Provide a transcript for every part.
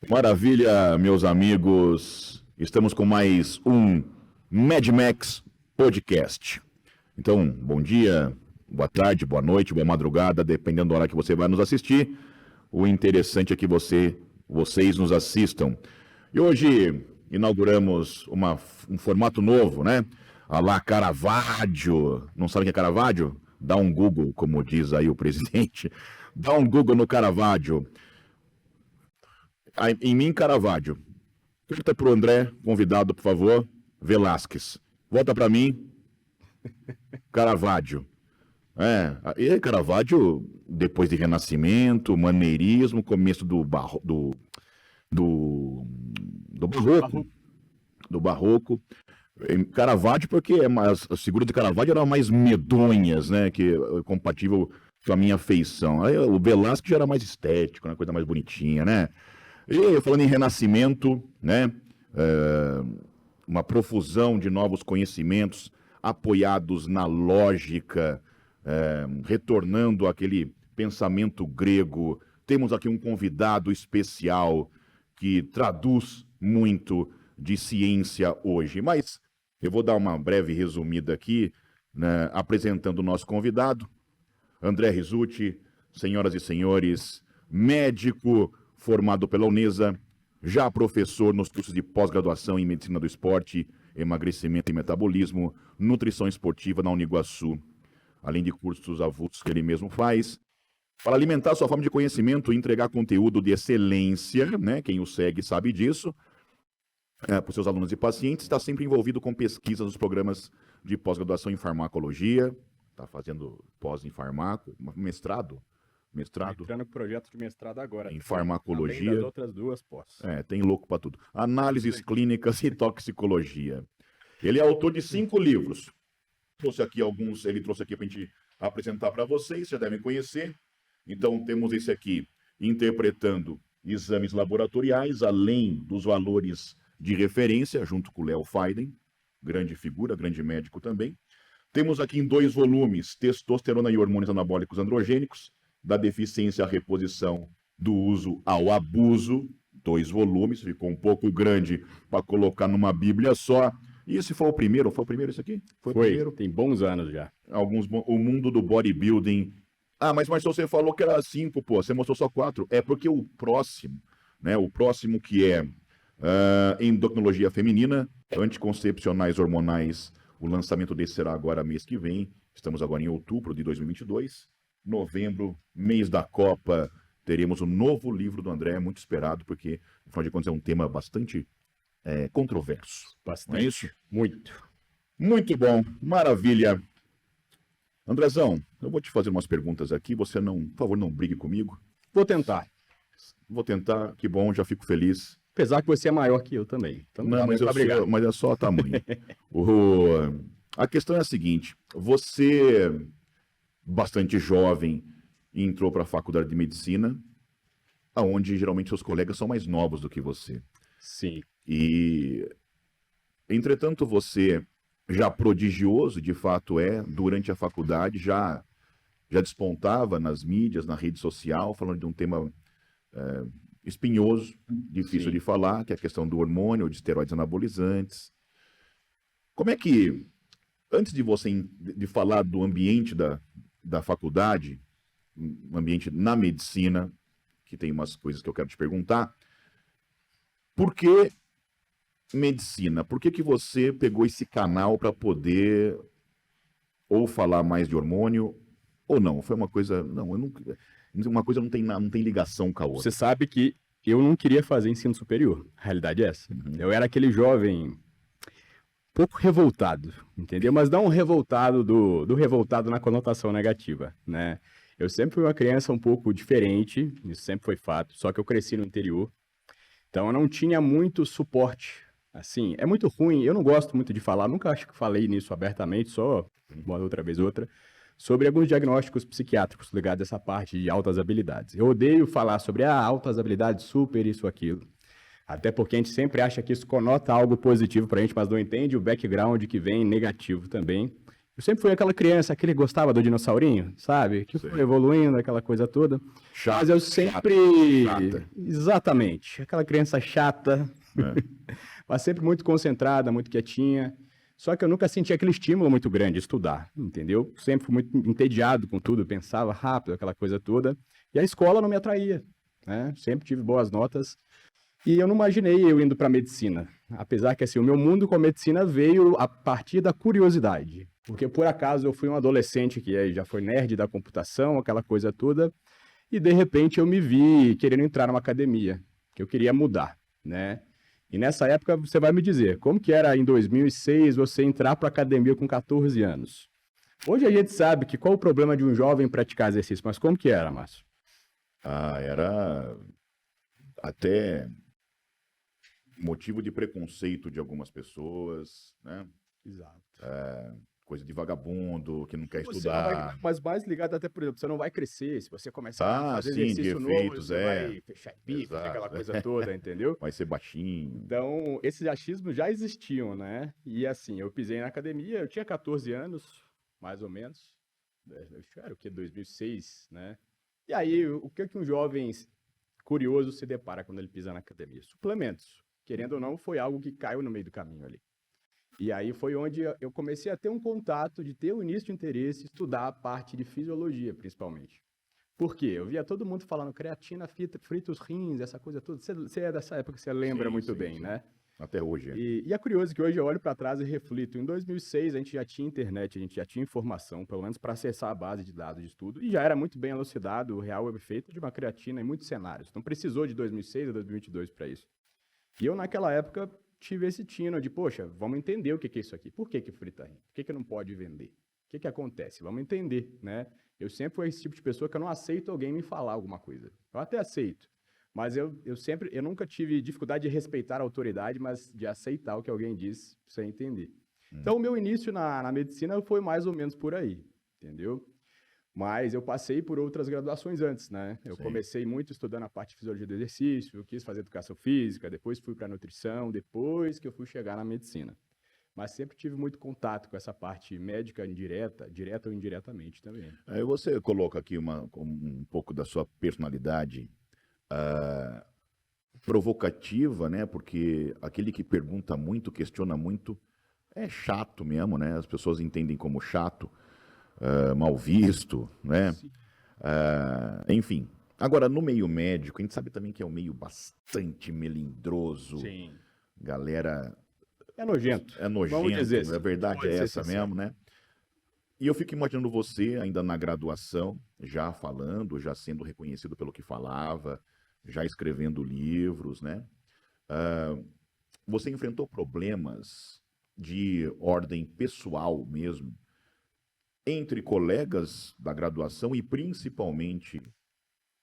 Maravilha, meus amigos. Estamos com mais um Mad Max Podcast. Então, bom dia, boa tarde, boa noite, boa madrugada, dependendo da hora que você vai nos assistir. O interessante é que vocês nos assistam. E hoje inauguramos um formato novo, né? A la Caravaggio. Não sabe o que é Caravaggio? Dá um Google, como diz aí o presidente. Dá um Google no Caravaggio. Em mim, Caravaggio. Volta para o André, convidado, por favor. Velasquez. Volta para mim. Caravaggio. E Caravaggio, depois de Renascimento, maneirismo, começo do barroco. Do barroco. Caravaggio, porque as figuras de Caravaggio eram mais medonhas, né? Que é compatível com a minha feição. Aí o Velasquez já era mais estético, uma coisa mais bonitinha, né? E falando em Renascimento, né? Uma profusão de novos conhecimentos apoiados na lógica, retornando àquele pensamento grego. Temos aqui um convidado especial que traduz muito de ciência hoje. Mas eu vou dar uma breve resumida aqui, né, apresentando o nosso convidado, André Rizzuti, senhoras e senhores, médico formado pela Unesa, já professor nos cursos de pós-graduação em Medicina do Esporte, Emagrecimento e Metabolismo, Nutrição Esportiva na Uniguaçu, além de cursos avulsos que ele mesmo faz. Para alimentar sua fome de conhecimento e entregar conteúdo de excelência, né? Quem o segue sabe disso, para os seus alunos e pacientes, está sempre envolvido com pesquisas nos programas de pós-graduação em farmacologia, está fazendo pós em farmaco, mestrado. Entrando com projeto de mestrado agora. Em farmacologia. Além das outras duas pós. Tem louco para tudo. Análises clínicas e toxicologia. Ele é autor de 5 livros. Trouxe aqui alguns, ele trouxe aqui para a gente apresentar para vocês, já devem conhecer. Então, temos esse aqui, Interpretando Exames Laboratoriais, além dos valores de referência, junto com o Léo Faiden, grande figura, grande médico também. Temos aqui em 2 volumes, Testosterona e Hormônios Anabólicos Androgênicos, da deficiência à reposição, do uso ao abuso, 2 volumes, ficou um pouco grande para colocar numa bíblia só. E esse foi o primeiro esse aqui? Foi o primeiro. Tem bons anos já. O mundo do bodybuilding. Mas você falou que era 5, pô, você mostrou só 4. É porque o próximo, né, que é endocrinologia feminina, anticoncepcionais hormonais, o lançamento desse será agora mês que vem, estamos agora em outubro de 2022. Novembro, mês da Copa, teremos um novo livro do André, muito esperado, porque, afinal de contas, é um tema bastante controverso. Bastante. Não é isso? Muito. Muito bom, maravilha. Andrezão, eu vou te fazer umas perguntas aqui, você não, por favor, não brigue comigo. Vou tentar. Que bom, já fico feliz. Apesar que você é maior que eu também. Então não, mas é só tamanho. A questão é a seguinte, você... bastante jovem, entrou para a faculdade de medicina, onde geralmente seus colegas são mais novos do que você. Sim. E, entretanto, você, já prodigioso, de fato durante a faculdade, já despontava nas mídias, na rede social, falando de um tema espinhoso, difícil de falar, que é a questão do hormônio, de esteroides anabolizantes. Como é que, antes de você de falar do ambiente da faculdade, um ambiente na medicina, que tem umas coisas que eu quero te perguntar. Por que medicina? Por que você pegou esse canal para poder ou falar mais de hormônio ou não? Foi uma coisa... uma coisa não tem ligação com a outra. Você sabe que eu não queria fazer ensino superior. A realidade é essa. Eu era aquele jovem... pouco revoltado, entendeu? Mas não um revoltado do revoltado na conotação negativa, né? Eu sempre fui uma criança um pouco diferente, isso sempre foi fato, só que eu cresci no interior, então eu não tinha muito suporte, assim, é muito ruim, eu não gosto muito de falar, nunca acho que falei nisso abertamente, só uma outra vez outra, sobre alguns diagnósticos psiquiátricos ligados a essa parte de altas habilidades. Eu odeio falar sobre altas habilidades, super isso, aquilo. Até porque a gente sempre acha que isso conota algo positivo para a gente, mas não entende o background que vem negativo também. Eu sempre fui aquela criança, aquele que gostava do dinossaurinho, sabe? Que foi evoluindo, aquela coisa toda. Chato, Mas eu sempre... chata. Exatamente. Aquela criança chata, É. mas sempre muito concentrada, muito quietinha. Só que eu nunca senti aquele estímulo muito grande de estudar, entendeu? Sempre fui muito entediado com tudo, pensava rápido, aquela coisa toda. E a escola não me atraía, né? Sempre tive boas notas. E eu não imaginei eu indo para medicina. Apesar que assim, o meu mundo com a medicina veio a partir da curiosidade. Porque por acaso eu fui um adolescente que aí já foi nerd da computação, aquela coisa toda, e de repente eu me vi querendo entrar numa academia, que eu queria mudar, né? E nessa época você vai me dizer, como que era em 2006 você entrar para academia com 14 anos? Hoje a gente sabe que qual o problema de um jovem praticar exercício, mas como que era, Márcio? Era até motivo de preconceito de algumas pessoas, né? Exato. Coisa de vagabundo, que não quer Você não vai, estudar. mas mais ligado até, por exemplo, você não vai crescer. Se você começar a fazer Sim, de exercício novo, efeitos, você vai fechar bico, Exato. aquela coisa toda, entendeu? Vai ser baixinho. Então, esses achismos já existiam, né? E assim, eu pisei na academia, eu tinha 14 anos, mais ou menos. Era o que? 2006, né? E aí, o que um jovem curioso se depara quando ele pisa na academia? Suplementos. Querendo ou não, foi algo que caiu no meio do caminho ali. E aí foi onde eu comecei a ter um contato, de ter o início de interesse, estudar a parte de fisiologia, principalmente. Por quê? Eu via todo mundo falando creatina, frita os rins, essa coisa toda. Você é dessa época, você lembra muito bem, sim. né? Até hoje. E é curioso que hoje eu olho para trás e reflito. Em 2006, a gente já tinha internet, a gente já tinha informação, pelo menos para acessar a base de dados de estudo, e já era muito bem elucidado o real efeito de uma creatina em muitos cenários. Não precisou de 2006 a 2022 para isso. E eu, naquela época, tive esse tino de, poxa, vamos entender o que é isso aqui. Por que frita rim? Por que não pode vender? O que acontece? Vamos entender, né? Eu sempre fui esse tipo de pessoa que eu não aceito alguém me falar alguma coisa. Eu até aceito, mas eu nunca tive dificuldade de respeitar a autoridade, mas de aceitar o que alguém diz sem entender. Então, o meu início na medicina foi mais ou menos por aí, entendeu? Mas eu passei por outras graduações antes, né? Eu comecei muito estudando a parte de fisiologia do exercício, eu quis fazer educação física, depois fui para nutrição, depois que eu fui chegar na medicina. Mas sempre tive muito contato com essa parte médica indireta, direta ou indiretamente também. Aí você coloca aqui um pouco da sua personalidade provocativa, né? Porque aquele que pergunta muito, questiona muito, é chato mesmo, né? As pessoas entendem como chato, mal visto, né? Enfim. Agora, no meio médico, a gente sabe também que é um meio bastante melindroso. Sim. Galera... É nojento. É nojento, Vamos dizer assim. a verdade é essa mesmo, né? E eu fico imaginando você ainda na graduação, já falando, já sendo reconhecido pelo que falava, já escrevendo livros, né? Você enfrentou problemas de ordem pessoal mesmo, entre colegas da graduação e principalmente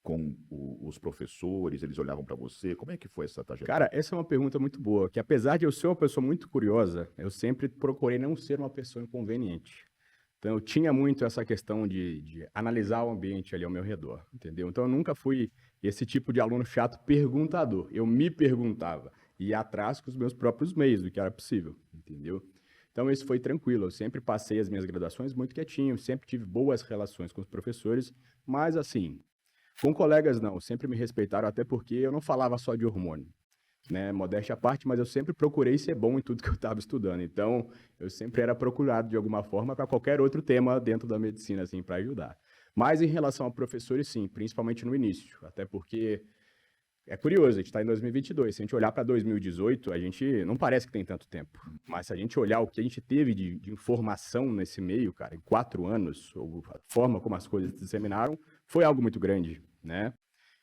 com os professores, eles olhavam para você? Como é que foi essa trajetória? Cara, essa é uma pergunta muito boa, que apesar de eu ser uma pessoa muito curiosa, eu sempre procurei não ser uma pessoa inconveniente. Então, eu tinha muito essa questão de analisar o ambiente ali ao meu redor, entendeu? Então, eu nunca fui esse tipo de aluno chato perguntador. Eu me perguntava, ia atrás com os meus próprios meios, do que era possível, entendeu? Então, isso foi tranquilo. Eu sempre passei as minhas graduações muito quietinho, sempre tive boas relações com os professores, mas assim, com colegas não, sempre me respeitaram, até porque eu não falava só de hormônio, né? Modéstia à parte, mas eu sempre procurei ser bom em tudo que eu estava estudando. Então, eu sempre era procurado de alguma forma para qualquer outro tema dentro da medicina, assim, para ajudar. Mas em relação a professores, sim, principalmente no início, até porque é curioso, a gente está em 2022, se a gente olhar para 2018, a gente não parece que tem tanto tempo, mas se a gente olhar o que a gente teve de informação nesse meio, cara, em 4 anos, ou a forma como as coisas se disseminaram, foi algo muito grande, né?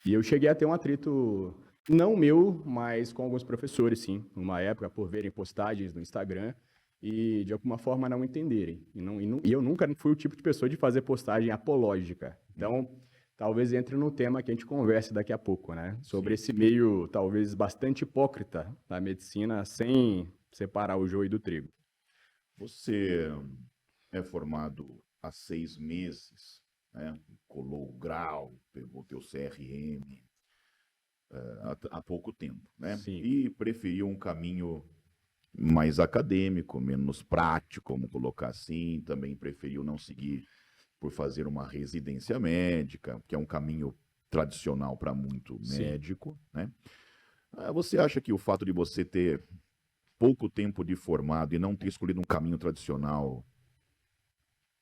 E eu cheguei a ter um atrito, não meu, mas com alguns professores, sim, numa época, por verem postagens no Instagram e de alguma forma não entenderem. E eu nunca fui o tipo de pessoa de fazer postagem apológica. Então, talvez entre no tema que a gente converse daqui a pouco, né? Sobre esse meio, talvez, bastante hipócrita da medicina, sem separar o joio do trigo. Você é formado há 6 meses, né? Colou o grau, pegou teu CRM há pouco tempo, né? Sim. E preferiu um caminho mais acadêmico, menos prático, vamos colocar assim, também preferiu não seguir por fazer uma residência médica, que é um caminho tradicional para muito Sim. médico, né? Você acha que o fato de você ter pouco tempo de formado e não ter escolhido um caminho tradicional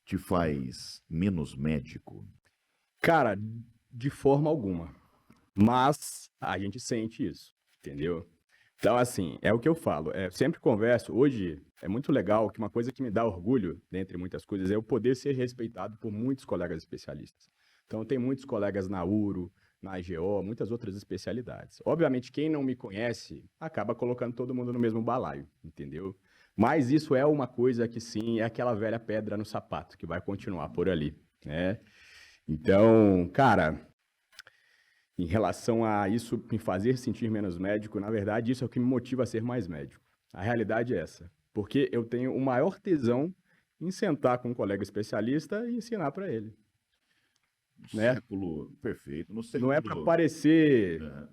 te faz menos médico? Cara, de forma alguma. Mas a gente sente isso, entendeu? Então, assim, é o que eu falo. Sempre converso. Hoje é muito legal que uma coisa que me dá orgulho, dentre muitas coisas, é eu poder ser respeitado por muitos colegas especialistas. Então, tem muitos colegas na URO, na AGO, muitas outras especialidades. Obviamente, quem não me conhece acaba colocando todo mundo no mesmo balaio, entendeu? Mas isso é uma coisa que, sim, é aquela velha pedra no sapato que vai continuar por ali, né? Então, cara, em relação a isso me fazer sentir menos médico, na verdade, isso é o que me motiva a ser mais médico. A realidade é essa. Porque eu tenho o maior tesão em sentar com um colega especialista e ensinar para ele, No né? século, perfeito, no Não é para século, parecer é,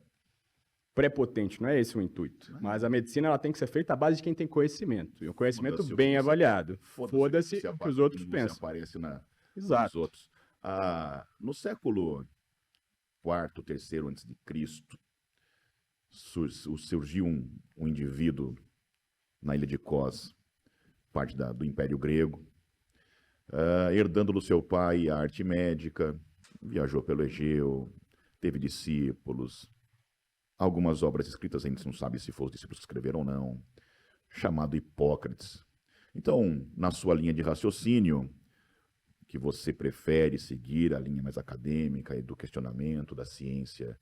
prepotente, não é esse o intuito. Mas a medicina ela tem que ser feita à base de quem tem conhecimento, e um conhecimento foda-se o que bem você, avaliado. foda-se Foda-se o que os o outros que você pensam. aparece nos Exato. outros. No século quarto, terceiro antes de Cristo, surgiu um indivíduo na ilha de Kos, parte do Império Grego, herdando do seu pai a arte médica, viajou pelo Egeu, teve discípulos, algumas obras escritas, a gente não sabe se foram os discípulos que escreveram ou não, chamado Hipócrates. Então, na sua linha de raciocínio, que você prefere seguir a linha mais acadêmica e do questionamento, da ciência,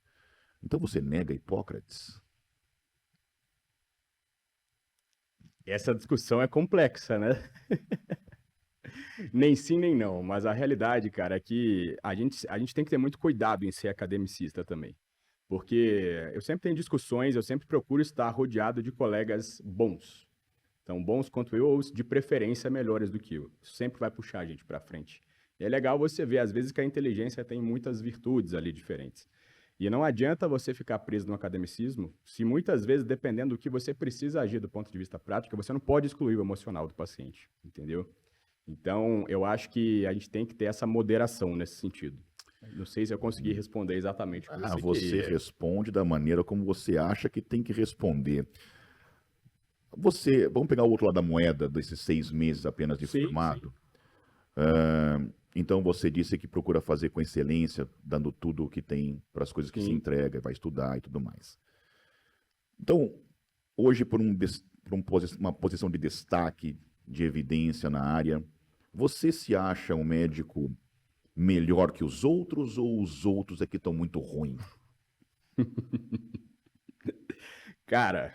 então você nega Hipócrates? Essa discussão é complexa, né? Nem sim, nem não. Mas a realidade, cara, é que a gente tem que ter muito cuidado em ser academicista também. Porque eu sempre tenho discussões, eu sempre procuro estar rodeado de colegas bons. Então, bons quanto eu, ou de preferência melhores do que eu. Isso sempre vai puxar a gente para frente. E é legal você ver, às vezes, que a inteligência tem muitas virtudes ali diferentes. E não adianta você ficar preso no academicismo, se muitas vezes, dependendo do que você precisa agir do ponto de vista prático, você não pode excluir o emocional do paciente, entendeu? Então, eu acho que a gente tem que ter essa moderação nesse sentido. Não sei se eu consegui responder exatamente o que você Você queria. responde da maneira como você acha que tem que responder. Vamos pegar o outro lado da moeda, desses 6 meses apenas de Sim, sim. formado. Então você disse que procura fazer com excelência, dando tudo o que tem para as coisas que se Sim. entrega, vai estudar e tudo mais. Então, hoje, uma posição de destaque, de evidência na área, você se acha um médico melhor que os outros ou os outros é que estão muito ruins? Cara,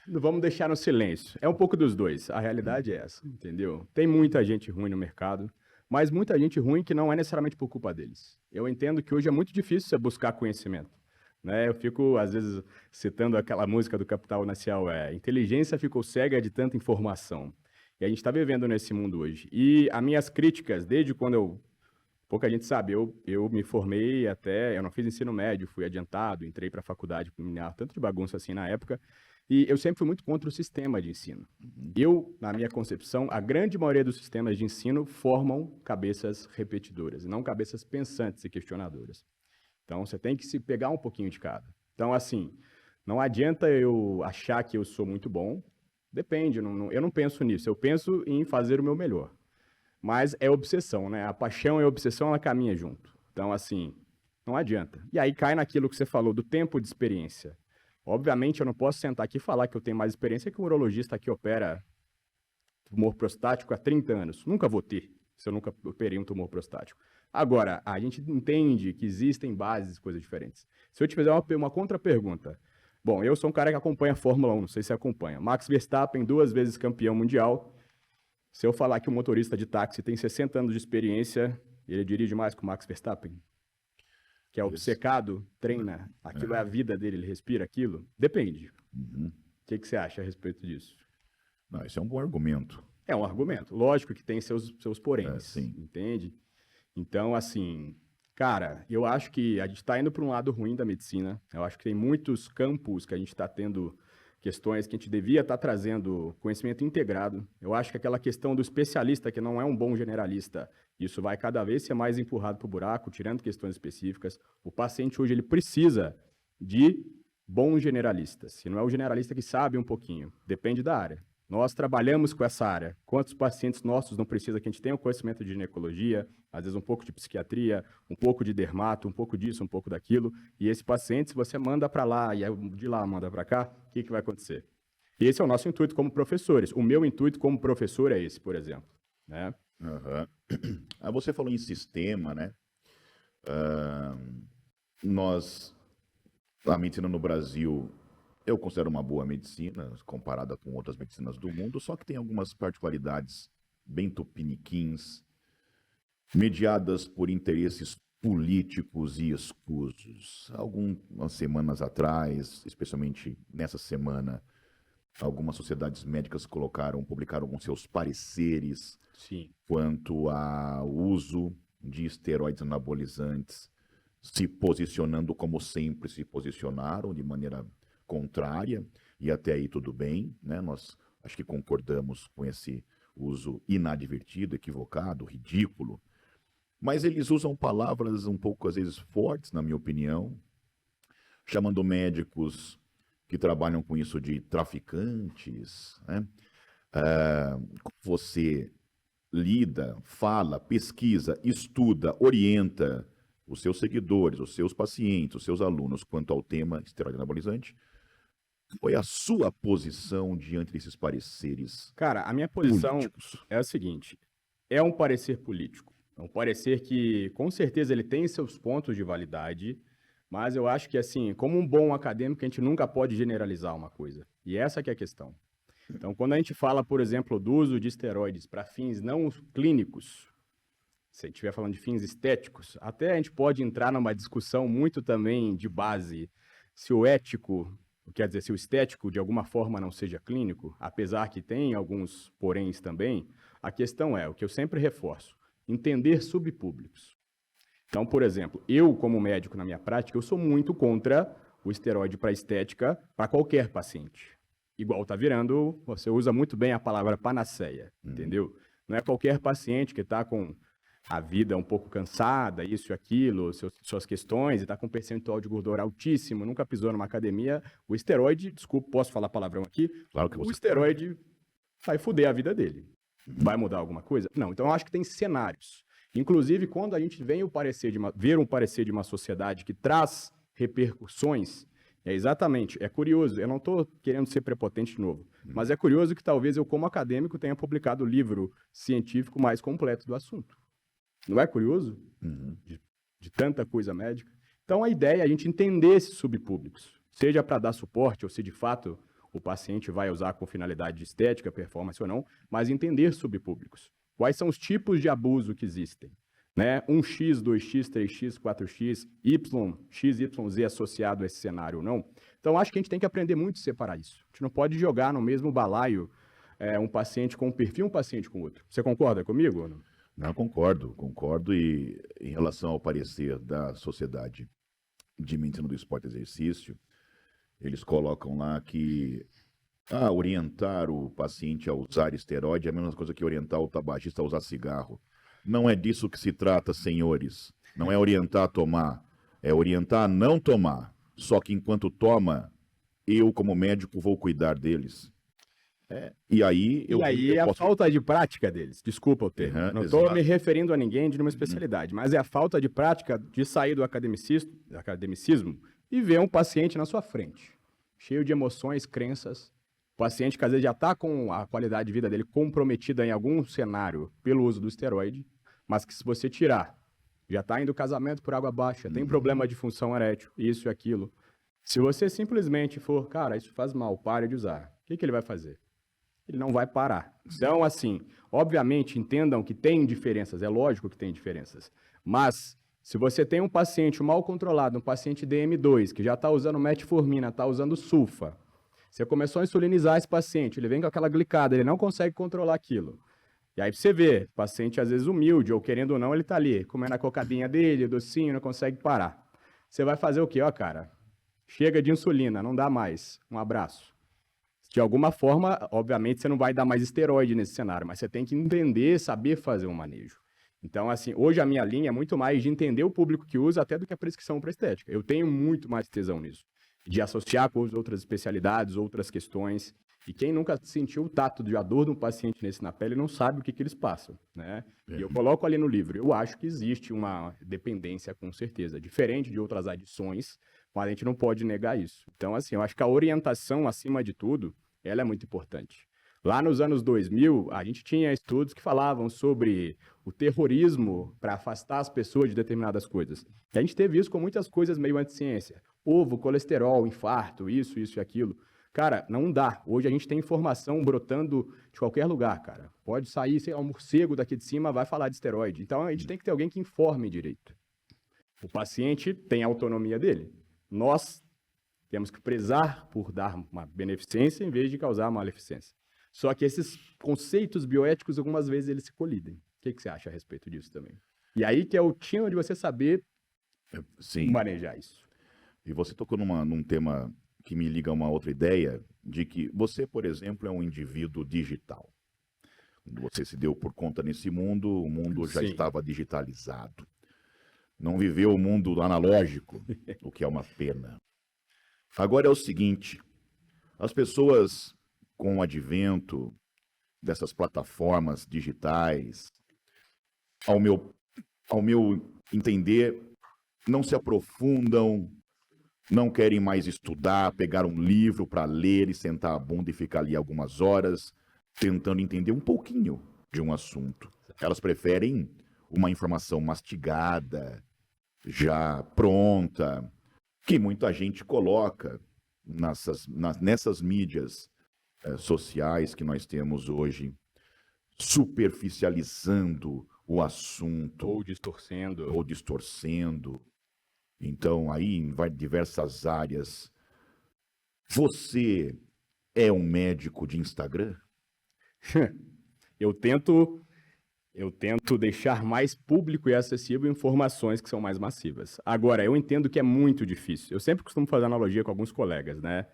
não vamos deixar no silêncio. É um pouco dos dois. A realidade é essa, entendeu? Tem muita gente ruim no mercado, mas muita gente ruim que não é necessariamente por culpa deles. Eu entendo que hoje é muito difícil você buscar conhecimento. Né? Eu fico, às vezes, citando aquela música do Capital Inicial, inteligência ficou cega de tanta informação. E a gente está vivendo nesse mundo hoje. E as minhas críticas, desde quando pouca gente sabe, eu me formei até, eu não fiz ensino médio, fui adiantado, entrei para a faculdade, tanto de bagunça assim na época, e eu sempre fui muito contra o sistema de ensino. Eu, na minha concepção, a grande maioria dos sistemas de ensino formam cabeças repetidoras, e não cabeças pensantes e questionadoras. Então, você tem que se pegar um pouquinho de cada. Então, assim, não adianta eu achar que eu sou muito bom, depende, eu não penso nisso, eu penso em fazer o meu melhor. Mas é obsessão, né? A paixão e a obsessão, ela caminha junto. Então, assim, não adianta. E aí cai naquilo que você falou, do tempo de experiência. Obviamente, eu não posso sentar aqui e falar que eu tenho mais experiência que um urologista que opera tumor prostático há 30 anos. Nunca vou ter, se eu nunca operei um tumor prostático. Agora, a gente entende que existem bases, coisas diferentes. Se eu te fizer uma contra-pergunta, bom, eu sou um cara que acompanha a Fórmula 1, não sei se você acompanha. Max Verstappen, 2 vezes campeão mundial. Se eu falar que o motorista de táxi tem 60 anos de experiência, ele dirige mais que o Max Verstappen? Que é Esse. obcecado, treina, aquilo é a vida dele, ele respira aquilo? Depende. Uhum. O que você acha a respeito disso? Não, esse é um bom argumento. É um argumento. Lógico que tem seus poréns, Sim. entende? Então, assim, Cara, eu acho que a gente está indo para um lado ruim da medicina. Eu acho que tem muitos campos que a gente está tendo questões que a gente devia estar trazendo conhecimento integrado. Eu acho que aquela questão do especialista, que não é um bom generalista, isso vai cada vez ser mais empurrado para o buraco, tirando questões específicas. O paciente hoje ele precisa de bons generalistas. Se não é o generalista que sabe um pouquinho, depende da área. Nós trabalhamos com essa área. Quantos pacientes nossos não precisa que a gente tenha um conhecimento de ginecologia, às vezes um pouco de psiquiatria, um pouco de dermato, um pouco disso, um pouco daquilo. E esse paciente, se você manda para lá e de lá manda para cá, o que vai acontecer? Esse é o nosso intuito como professores. O meu intuito como professor é esse, por exemplo. Né? Uhum. Você falou em sistema, né? A medicina no Brasil, eu considero uma boa medicina, comparada com outras medicinas do mundo, só que tem algumas particularidades bem tupiniquins, mediadas por interesses políticos e escusos. Algumas semanas atrás, especialmente nessa semana, algumas sociedades médicas publicaram alguns seus pareceres Sim. quanto ao uso de esteroides anabolizantes, se posicionando como sempre se posicionaram, de maneira contrária, e até aí tudo bem, né? Nós acho que concordamos com esse uso inadvertido, equivocado, ridículo, mas eles usam palavras um pouco, às vezes, fortes, na minha opinião, chamando médicos que trabalham com isso de traficantes, né? Você lida, fala, pesquisa, estuda, orienta os seus seguidores, os seus pacientes, os seus alunos quanto ao tema esteroide anabolizante. Qual é a sua posição diante desses pareceres? Cara, a minha posição políticos? é a seguinte, é um parecer político. É um parecer que, com certeza, ele tem seus pontos de validade, mas eu acho que, assim, como um bom acadêmico, a gente nunca pode generalizar uma coisa. E essa que é a questão. Então, quando a gente fala, por exemplo, do uso de esteroides para fins não clínicos, se a gente estiver falando de fins estéticos, até a gente pode entrar numa discussão muito também de base, se o ético, quer dizer, se o estético de alguma forma não seja clínico, apesar que tem alguns poréns também, a questão é, o que eu sempre reforço, entender subpúblicos. Então, por exemplo, eu como médico na minha prática, eu sou muito contra o esteroide para estética para qualquer paciente. Igual tá virando, você usa muito bem a palavra panaceia, entendeu? Não é qualquer paciente que está com a vida um pouco cansada, isso e aquilo, suas questões, e está com um percentual de gordura altíssimo, nunca pisou numa academia, o esteroide, desculpa, posso falar palavrão aqui? Claro que o você esteroide vai foder a vida dele. Vai mudar alguma coisa? Não, então eu acho que tem cenários. Inclusive, quando a gente vem ver um parecer de uma sociedade que traz repercussões, é curioso, eu não estou querendo ser prepotente de novo, mas é curioso que talvez eu, como acadêmico, tenha publicado o livro científico mais completo do assunto. Não é curioso? De tanta coisa médica. Então, a ideia é a gente entender esses subpúblicos, seja para dar suporte, ou se de fato o paciente vai usar com finalidade de estética, performance ou não, mas entender subpúblicos. Quais são os tipos de abuso que existem? Né? 1x, 2x, 3x, 4x, Y, X, Y, Z associado a esse cenário ou não. Então, acho que a gente tem que aprender muito a separar isso. A gente não pode jogar no mesmo balaio um paciente com um perfil, um paciente com outro. Você concorda comigo ou não? Não, concordo. E em relação ao parecer da Sociedade de Medicina do Esporte e Exercício, eles colocam lá que orientar o paciente a usar esteroide é a mesma coisa que orientar o tabagista a usar cigarro. Não é disso que se trata, senhores. Não é orientar a tomar, é orientar a não tomar. Só que enquanto toma, eu, como médico, vou cuidar deles. E aí a falta de prática deles, desculpa o termo, não estou me referindo a ninguém de uma especialidade, mas é a falta de prática de sair do academicismo e ver um paciente na sua frente, cheio de emoções, crenças, paciente que às vezes já está com a qualidade de vida dele comprometida em algum cenário pelo uso do esteroide, mas que se você tirar, já está indo casamento por água abaixo, tem problema de função erétil, isso e aquilo. Se você simplesmente for, cara, isso faz mal, pare de usar, o que ele vai fazer? Ele não vai parar. Então, assim, obviamente, entendam que tem diferenças, é lógico que tem diferenças, mas se você tem um paciente mal controlado, um paciente DM2, que já está usando metformina, está usando sulfa, você começou a insulinizar esse paciente, ele vem com aquela glicada, ele não consegue controlar aquilo. E aí você vê, o paciente às vezes humilde, ou querendo ou não, ele tá ali, comendo a cocadinha dele, o docinho, não consegue parar. Você vai fazer o quê? Ó, cara, chega de insulina, não dá mais. Um abraço. De alguma forma, obviamente, você não vai dar mais esteroide nesse cenário, mas você tem que entender, saber fazer um manejo. Então, assim, hoje a minha linha é muito mais de entender o público que usa até do que a prescrição para estética. Eu tenho muito mais tesão nisso, de associar com outras especialidades, outras questões. E quem nunca sentiu o tato de a dor de um paciente nesse na pele não sabe o que eles passam, né? E eu coloco ali no livro, eu acho que existe uma dependência com certeza, diferente de outras adições, mas a gente não pode negar isso. Então, assim, eu acho que a orientação, acima de tudo, ela é muito importante. Lá nos anos 2000, a gente tinha estudos que falavam sobre o terrorismo para afastar as pessoas de determinadas coisas. E a gente teve isso com muitas coisas meio anti-ciência. Ovo, colesterol, infarto, isso e aquilo. Cara, não dá. Hoje a gente tem informação brotando de qualquer lugar, cara. Pode sair, sei lá, um morcego daqui de cima, vai falar de esteroide. Então a gente tem que ter alguém que informe direito. O paciente tem a autonomia dele. Nós temos que prezar por dar uma beneficência em vez de causar maleficência. Só que esses conceitos bioéticos, algumas vezes, eles se colidem. O que você acha a respeito disso também? E aí que é o tino de você saber manejar isso. E você tocou num tema que me liga a uma outra ideia, de que você, por exemplo, é um indivíduo digital. Quando você se deu por conta nesse mundo, o mundo já estava digitalizado. Não viveu o mundo analógico, o que é uma pena. Agora é o seguinte, as pessoas, com o advento dessas plataformas digitais, ao meu entender, não se aprofundam, não querem mais estudar, pegar um livro para ler e sentar a bunda e ficar ali algumas horas, tentando entender um pouquinho de um assunto. Elas preferem uma informação mastigada, já pronta, que muita gente coloca nessas mídias sociais que nós temos hoje, superficializando o assunto. Ou distorcendo. Então, aí vai diversas áreas. Você é um médico de Instagram? Eu tento deixar mais público e acessível informações que são mais massivas. Agora, eu entendo que é muito difícil. Eu sempre costumo fazer analogia com alguns colegas, né?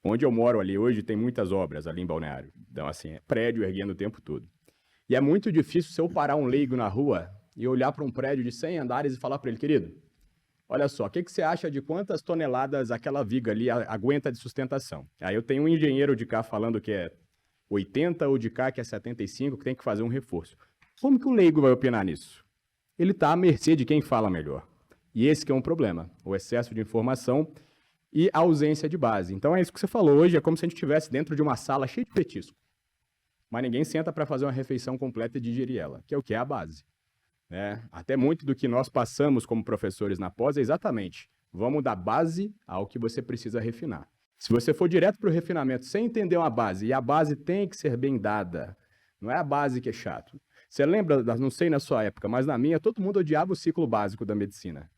Onde eu moro ali hoje tem muitas obras ali em Balneário. Então, assim, é prédio erguendo o tempo todo. E é muito difícil se eu parar um leigo na rua e olhar para um prédio de 100 andares e falar para ele, querido, olha só, o que você acha de quantas toneladas aquela viga ali aguenta de sustentação? Aí eu tenho um engenheiro de cá falando que é 80 ou de cá que é 75, que tem que fazer um reforço. Como que o leigo vai opinar nisso? Ele está à mercê de quem fala melhor. E esse que é um problema, o excesso de informação e a ausência de base. Então é isso que você falou hoje, é como se a gente estivesse dentro de uma sala cheia de petisco. Mas ninguém senta para fazer uma refeição completa e digerir ela, que é o que é a base. Até muito do que nós passamos como professores na pós é exatamente, vamos dar base ao que você precisa refinar. Se você for direto para o refinamento sem entender uma base, e a base tem que ser bem dada, não é a base que é chato. Você lembra, não sei na sua época, mas na minha, todo mundo odiava o ciclo básico da medicina.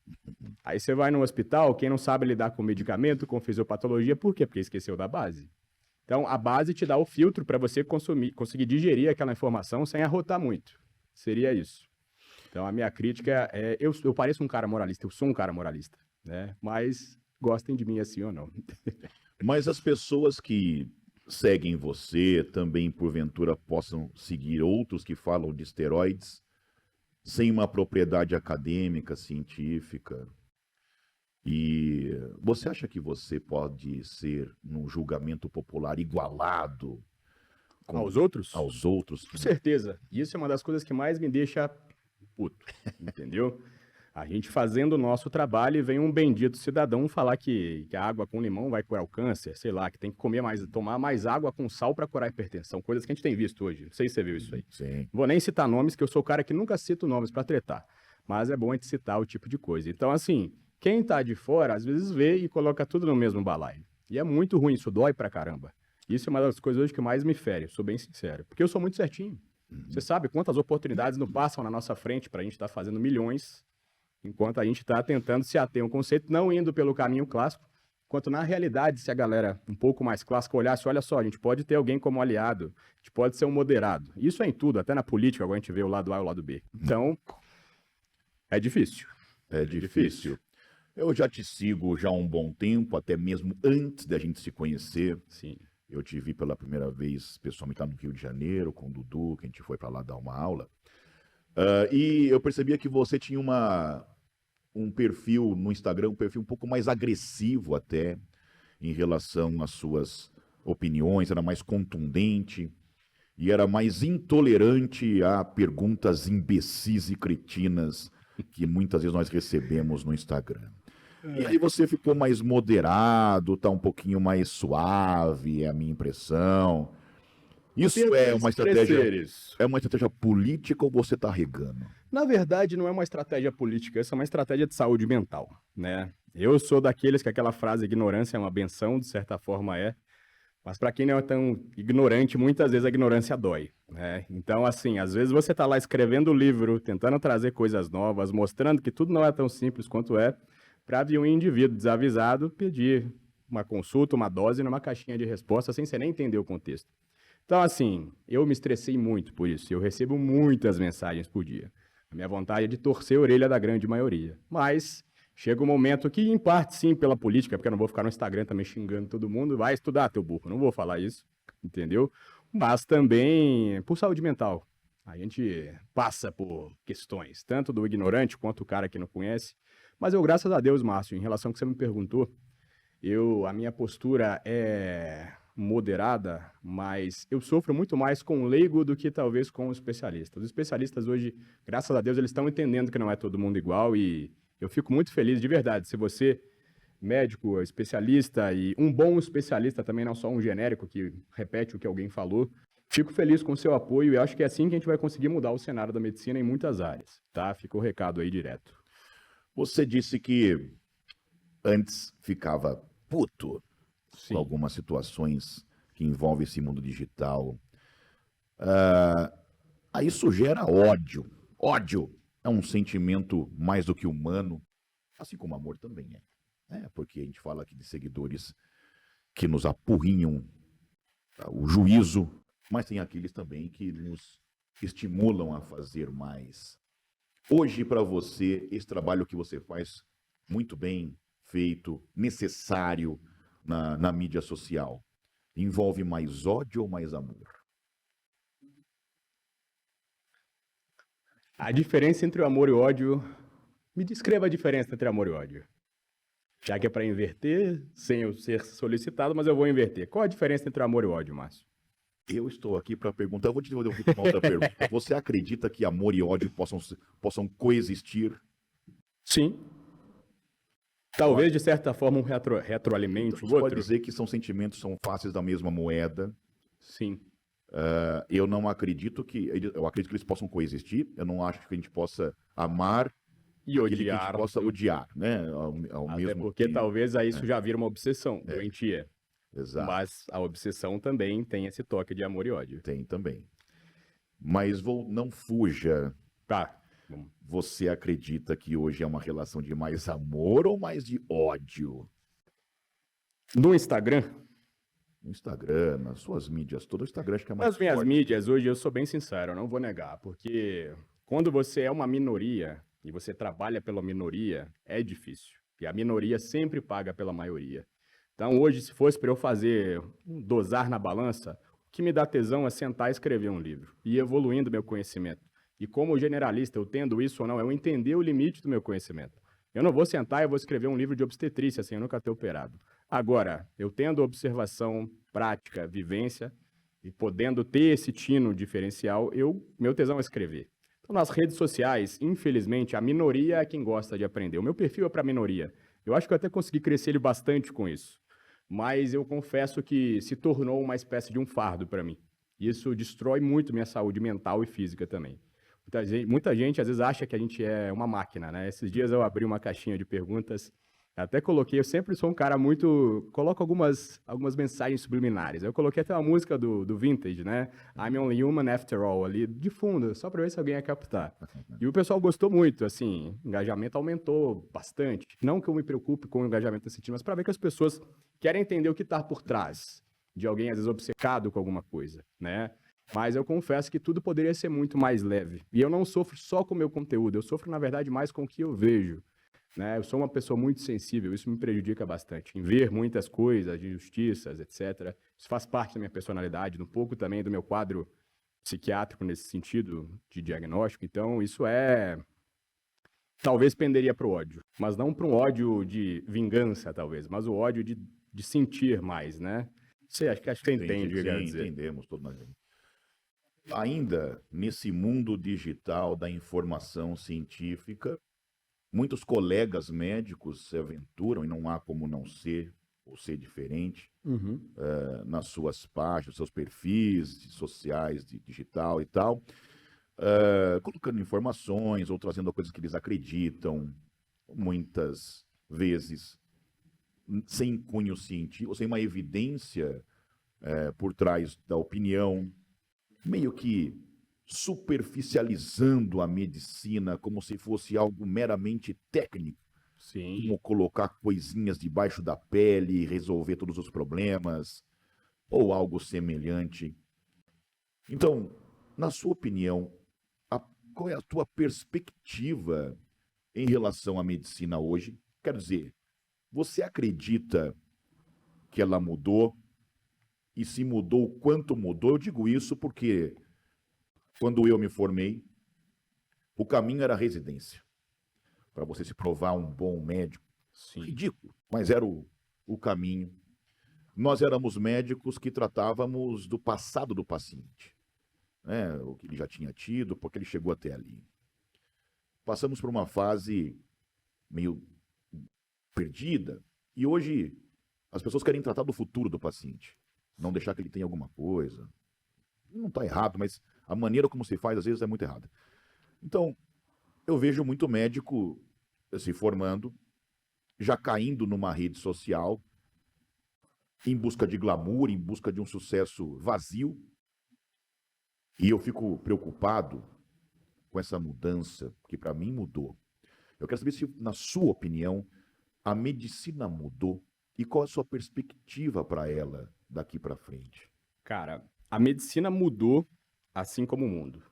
Aí você vai no hospital, quem não sabe lidar com medicamento, com fisiopatologia, por quê? Porque esqueceu da base. Então, a base te dá o filtro para você conseguir digerir aquela informação sem arrotar muito. Seria isso. Então, a minha crítica é... Eu pareço um cara moralista, eu sou um cara moralista, né? Mas gostem de mim assim ou não. Mas as pessoas que seguem você também, porventura, possam seguir outros que falam de esteroides sem uma propriedade acadêmica, científica. E você acha que você pode ser, num julgamento popular, igualado aos outros? Aos outros? Com certeza. Isso é uma das coisas que mais me deixa puto, entendeu? A gente fazendo o nosso trabalho e vem um bendito cidadão falar que a água com limão vai curar o câncer, sei lá, que tem que tomar mais água com sal para curar a hipertensão, coisas que a gente tem visto hoje. Não sei se você viu isso aí. Sim. Vou nem citar nomes, que eu sou o cara que nunca cito nomes para tretar, mas é bom a gente citar o tipo de coisa. Então, assim, quem tá de fora, às vezes vê e coloca tudo no mesmo balaio. E é muito ruim, isso dói pra caramba. Isso é uma das coisas hoje que mais me fere, sou bem sincero, porque eu sou muito certinho. Você sabe quantas oportunidades não passam na nossa frente pra gente estar fazendo milhões, enquanto a gente está tentando se ater a um conceito, não indo pelo caminho clássico, Enquanto na realidade, se a galera um pouco mais clássica olhasse, olha só, a gente pode ter alguém como aliado, a gente pode ser um moderado. Isso é em tudo, até na política, agora a gente vê o lado A e o lado B. Então, é difícil. É difícil. Eu já te sigo já há um bom tempo, até mesmo antes da gente se conhecer. Sim. Eu te vi pela primeira vez pessoalmente lá no Rio de Janeiro, com o Dudu, que a gente foi para lá dar uma aula. E eu percebia que você tinha um perfil no Instagram, um perfil um pouco mais agressivo até, em relação às suas opiniões, era mais contundente e era mais intolerante a perguntas imbecis e cretinas que muitas vezes nós recebemos no Instagram. E aí você ficou mais moderado, tá um pouquinho mais suave, é a minha impressão. Isso é uma estratégia política ou você tá regando? Na verdade, não é uma estratégia política, isso é uma estratégia de saúde mental, né? Eu sou daqueles que aquela frase ignorância é uma benção, de certa forma é, mas para quem não é tão ignorante, muitas vezes a ignorância dói, né? Então, assim, às vezes você tá lá escrevendo o livro, tentando trazer coisas novas, mostrando que tudo não é tão simples quanto é, para vir um indivíduo desavisado pedir uma consulta, uma dose numa caixinha de resposta sem você nem entender o contexto. Então, assim, eu me estressei muito por isso. Eu recebo muitas mensagens por dia. A minha vontade é de torcer a orelha da grande maioria. Mas chega um momento que, em parte, sim, pela política, porque eu não vou ficar no Instagram também xingando todo mundo, vai estudar, teu burro. Não vou falar isso, entendeu? Mas também por saúde mental. A gente passa por questões, tanto do ignorante quanto o cara que não conhece. Mas eu, graças a Deus, Márcio, em relação ao que você me perguntou, a minha postura é moderada, mas eu sofro muito mais com o leigo do que talvez com o especialista. Os especialistas hoje, graças a Deus, eles estão entendendo que não é todo mundo igual e eu fico muito feliz, de verdade. Se você, médico, especialista e um bom especialista também, não só um genérico que repete o que alguém falou, fico feliz com o seu apoio e acho que é assim que a gente vai conseguir mudar o cenário da medicina em muitas áreas, tá? Fica o recado aí direto. Você disse que antes ficava puto Sim. com algumas situações que envolvem esse mundo digital. Aí isso gera ódio. Ódio é um sentimento mais do que humano, assim como amor também é. Porque a gente fala aqui de seguidores que nos apurrinham o juízo, mas tem aqueles também que nos estimulam a fazer mais. Hoje, para você, esse trabalho que você faz muito bem feito, necessário na mídia social, envolve mais ódio ou mais amor? A diferença entre o amor e o ódio... Me descreva a diferença entre amor e ódio. Já que é para inverter, sem eu ser solicitado, mas eu vou inverter. Qual a diferença entre o amor e o ódio, Márcio? Eu estou aqui para perguntar, eu vou te fazer uma outra pergunta. Você acredita que amor e ódio possam coexistir? Sim. Talvez, de certa forma, um retroalimente Então, o você outro. pode dizer que são sentimentos, são faces da mesma moeda. Sim. Eu não acredito eu acredito que eles possam coexistir. Eu não acho que a gente possa amar E aquele que a odiar. gente possa odiar, né? Ao Até mesmo porque tempo. talvez aí isso já vira uma obsessão doentia. Exato. Mas a obsessão também tem esse toque de amor e ódio. Tem também. Mas não fuja. Tá. Você acredita que hoje é uma relação de mais amor ou mais de ódio? No Instagram, No Instagram, nas suas mídias todas, o Instagram acho que é mais nas minhas forte. mídias hoje, eu sou bem sincero, eu não vou negar, porque quando você é uma minoria e você trabalha pela minoria, é difícil. E a minoria sempre paga pela maioria. Então hoje, se fosse para eu fazer dosar na balança, o que me dá tesão é sentar e escrever um livro e ir evoluindo meu conhecimento. E como generalista, eu tendo isso ou não, eu entender o limite do meu conhecimento. Eu não vou sentar e vou escrever um livro de obstetrícia sem eu nunca ter operado. Agora, eu tendo observação, prática, vivência, e podendo ter esse tino diferencial, meu tesão é escrever. Então, nas redes sociais, infelizmente, a minoria é quem gosta de aprender. O meu perfil é para a minoria. Eu acho que eu até consegui crescer ele bastante com isso. Mas eu confesso que se tornou uma espécie de um fardo para mim. Isso destrói muito minha saúde mental e física também. Muita gente às vezes acha que a gente é uma máquina, né? Esses dias eu abri uma caixinha de perguntas, Até coloquei, eu sempre sou um cara muito. Coloco algumas mensagens subliminares. Eu coloquei até uma música do Vintage, né? I'm Only Human After All, ali de fundo, só para ver se alguém ia captar. E o pessoal gostou muito, assim, o engajamento aumentou bastante. Não que eu me preocupe com o engajamento desse time, mas para ver que as pessoas querem entender o que está por trás de alguém, às vezes, obcecado com alguma coisa, né? Mas eu confesso que tudo poderia ser muito mais leve. E eu não sofro só com o meu conteúdo, eu sofro, na verdade, mais com o que eu vejo. Né? Eu sou uma pessoa muito sensível, isso me prejudica bastante, em ver muitas coisas, injustiças, etc. Isso faz parte da minha personalidade, um pouco também do meu quadro psiquiátrico nesse sentido de diagnóstico. Então, isso talvez penderia para o ódio, mas não para um ódio de vingança, talvez, mas o ódio de sentir mais, né? Você acho que você entende o que eu quero dizer. Entendemos todos nós. Ainda nesse mundo digital da informação científica, muitos colegas médicos se aventuram, e não há como não ser, ou ser diferente, nas suas páginas, seus perfis sociais, de digital e tal, colocando informações ou trazendo coisas que eles acreditam, muitas vezes sem cunho científico, sem uma evidência por trás da opinião, meio que superficializando a medicina como se fosse algo meramente técnico. Sim. Como colocar coisinhas debaixo da pele e resolver todos os problemas, ou algo semelhante. Então, na sua opinião, qual é a tua perspectiva em relação à medicina hoje? Quero dizer, você acredita que ela mudou? E se mudou, quanto mudou? Eu digo isso porque quando eu me formei, o caminho era a residência. Para você se provar um bom médico. Sim. Ridículo, mas era o caminho. Nós éramos médicos que tratávamos do passado do paciente. Né? O que ele já tinha tido, porque ele chegou até ali. Passamos por uma fase meio perdida. E hoje as pessoas querem tratar do futuro do paciente. Não deixar que ele tenha alguma coisa. Não está errado, mas a maneira como se faz, às vezes, é muito errada. Então, eu vejo muito médico se formando, já caindo numa rede social, em busca de glamour, em busca de um sucesso vazio. E eu fico preocupado com essa mudança, que para mim mudou. Eu quero saber se, na sua opinião, a medicina mudou e qual a sua perspectiva para ela daqui para frente. Cara, a medicina mudou assim como o mundo.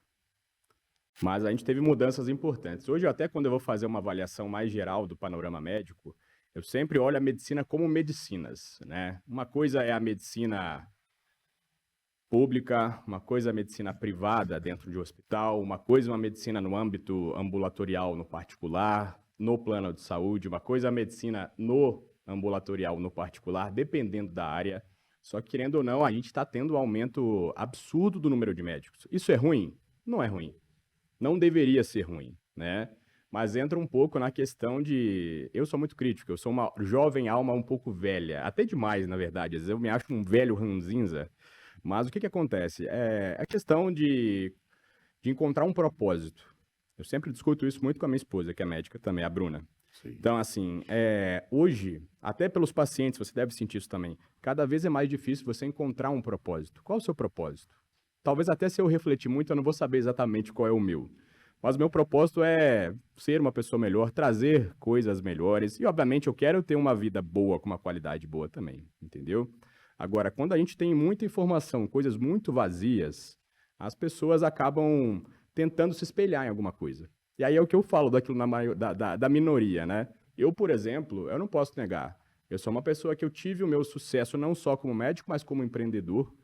Mas a gente teve mudanças importantes. Hoje, até quando eu vou fazer uma avaliação mais geral do panorama médico, eu sempre olho a medicina como medicinas, né? Uma coisa é a medicina pública, uma coisa é a medicina privada dentro de um hospital, uma coisa é uma medicina no âmbito ambulatorial, no particular, no plano de saúde, uma coisa é a medicina no ambulatorial, no particular, dependendo da área. Só que, querendo ou não, a gente está tendo um aumento absurdo do número de médicos. Isso é ruim? Não é ruim. Não deveria ser ruim, né? Mas entra um pouco na questão de... Eu sou muito crítico, eu sou uma jovem alma um pouco velha, até demais, na verdade. Às vezes eu me acho um velho ranzinza. Mas o que acontece? É a questão de encontrar um propósito. Eu sempre discuto isso muito com a minha esposa, que é médica também, a Bruna. Sim. Então, assim, hoje, até pelos pacientes, você deve sentir isso também, cada vez é mais difícil você encontrar um propósito. Qual é o seu propósito? Talvez até se eu refletir muito, eu não vou saber exatamente qual é o meu. Mas o meu propósito é ser uma pessoa melhor, trazer coisas melhores. E, obviamente, eu quero ter uma vida boa, com uma qualidade boa também, entendeu? Agora, quando a gente tem muita informação, coisas muito vazias, as pessoas acabam tentando se espelhar em alguma coisa. E aí é o que eu falo daquilo da minoria, né? Eu, por exemplo, eu não posso negar. Eu sou uma pessoa que eu tive o meu sucesso não só como médico, mas como empreendedor.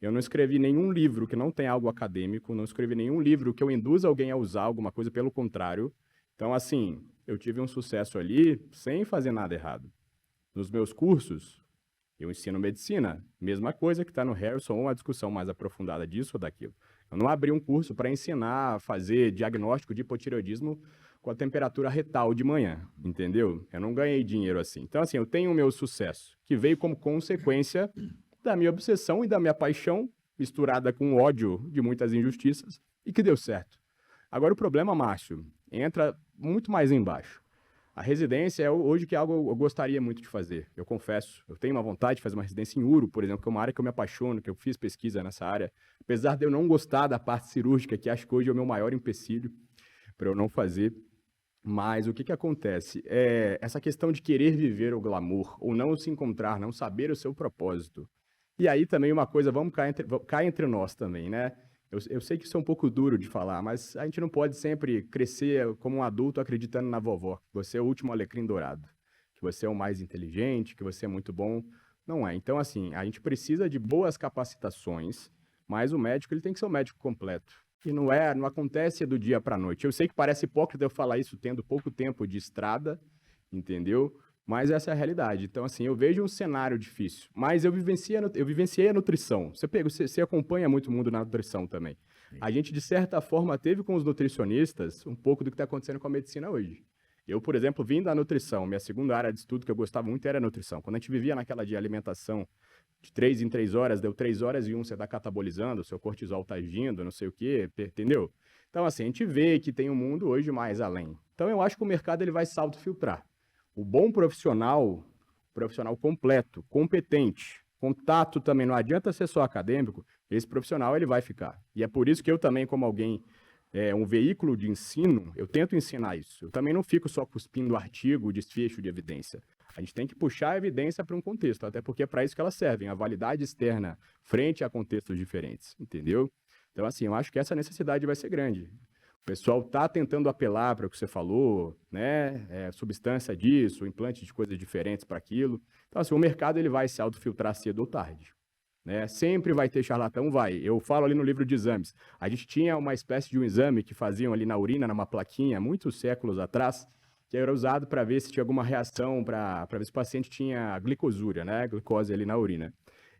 Eu não escrevi nenhum livro que não tenha algo acadêmico, não escrevi nenhum livro que eu induza alguém a usar alguma coisa, pelo contrário. Então, assim, eu tive um sucesso ali sem fazer nada errado. Nos meus cursos, eu ensino medicina, mesma coisa que está no Harrison, ou uma discussão mais aprofundada disso ou daquilo. Eu não abri um curso para ensinar a fazer diagnóstico de hipotireoidismo com a temperatura retal de manhã, entendeu? Eu não ganhei dinheiro assim. Então, assim, eu tenho o meu sucesso, que veio como consequência da minha obsessão e da minha paixão, misturada com ódio de muitas injustiças, e que deu certo. Agora, o problema, Márcio, entra muito mais embaixo. A residência é hoje que é algo que eu gostaria muito de fazer, eu confesso. Eu tenho uma vontade de fazer uma residência em uro, por exemplo, que é uma área que eu me apaixono, que eu fiz pesquisa nessa área. Apesar de eu não gostar da parte cirúrgica, que acho que hoje é o meu maior empecilho para eu não fazer. Mas o que acontece? Essa questão de querer viver o glamour, ou não se encontrar, não saber o seu propósito. E aí também uma coisa, vamos cá entre nós também, né? Eu sei que isso é um pouco duro de falar, mas a gente não pode sempre crescer como um adulto acreditando na vovó, que você é o último alecrim dourado, que você é o mais inteligente, que você é muito bom. Não é. Então, assim, a gente precisa de boas capacitações, mas o médico ele tem que ser um médico completo. E não acontece do dia para a noite. Eu sei que parece hipócrita eu falar isso tendo pouco tempo de estrada, entendeu? Mas essa é a realidade. Então, assim, eu vejo um cenário difícil. Mas eu vivenciei a nutrição. Você acompanha muito o mundo na nutrição também. Sim. A gente, de certa forma, teve com os nutricionistas um pouco do que está acontecendo com a medicina hoje. Eu, por exemplo, vim da nutrição. Minha segunda área de estudo que eu gostava muito era a nutrição. Quando a gente vivia naquela de alimentação de 3 em 3 horas, deu 3 horas e 1, você está catabolizando, o seu cortisol está agindo, não sei o quê, entendeu? Então, assim, a gente vê que tem um mundo hoje mais além. Então, eu acho que o mercado ele vai se autofiltrar. O bom profissional completo, competente, contato também, não adianta ser só acadêmico, esse profissional ele vai ficar. E é por isso que eu também, como alguém, um veículo de ensino, eu tento ensinar isso. Eu também não fico só cuspindo artigo, desfecho de evidência. A gente tem que puxar a evidência para um contexto, até porque é para isso que elas servem, a validade externa frente a contextos diferentes, entendeu? Então, assim, eu acho que essa necessidade vai ser grande. O pessoal está tentando apelar para o que você falou, né? Substância disso, implante de coisas diferentes para aquilo. Então, assim, o mercado ele vai se autofiltrar cedo ou tarde. Né? Sempre vai ter charlatão, vai. Eu falo ali no livro de exames. A gente tinha uma espécie de um exame que faziam ali na urina, numa plaquinha, muitos séculos atrás, que era usado para ver se tinha alguma reação, para ver se o paciente tinha glicosúria, né? Glicose ali na urina.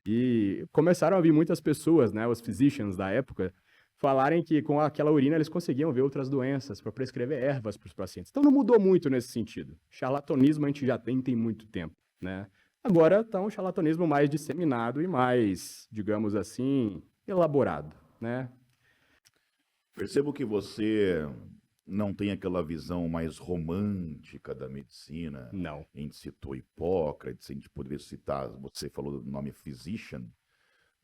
E começaram a vir muitas pessoas, né? Os physicians da época, falarem que com aquela urina eles conseguiam ver outras doenças para prescrever ervas para os pacientes. Então não mudou muito nesse sentido. Charlatanismo a gente já tem muito tempo, né? Agora está um charlatanismo mais disseminado e mais, digamos assim, elaborado, né? Percebo que você não tem aquela visão mais romântica da medicina. Não. A gente citou Hipócrates, a gente poderia citar, você falou do nome physician,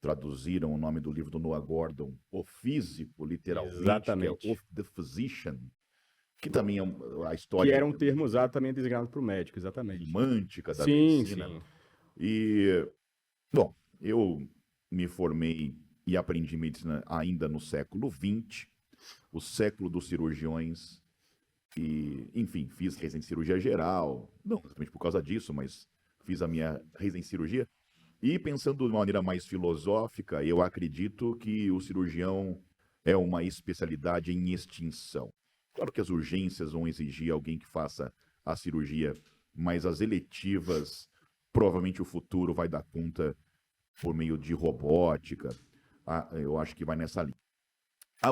traduziram o nome do livro do Noah Gordon, O Físico, literalmente, Exatamente. que é of the Physician, que também é a história Que era um termo usado também designado para o médico, exatamente. romântica da Sim, medicina. sim. E, bom, eu me formei e aprendi medicina ainda no século XX, o século dos cirurgiões, e, enfim, fiz residência em cirurgia geral, não exatamente por causa disso, mas fiz a minha residência em cirurgia. E pensando de uma maneira mais filosófica, eu acredito que o cirurgião é uma especialidade em extinção. Claro que as urgências vão exigir alguém que faça a cirurgia, mas as eletivas, provavelmente o futuro vai dar conta por meio de robótica. Eu acho que vai nessa linha.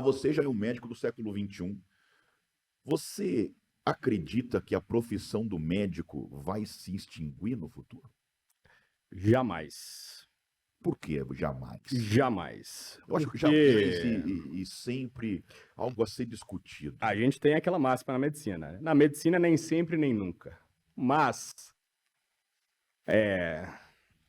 Você já é um médico do século XXI. Você acredita que a profissão do médico vai se extinguir no futuro? Jamais. Por que jamais? Jamais. Eu acho que Porque jamais e sempre algo a ser discutido. a gente tem aquela máxima na medicina, né? Na medicina, nem sempre, nem nunca. Mas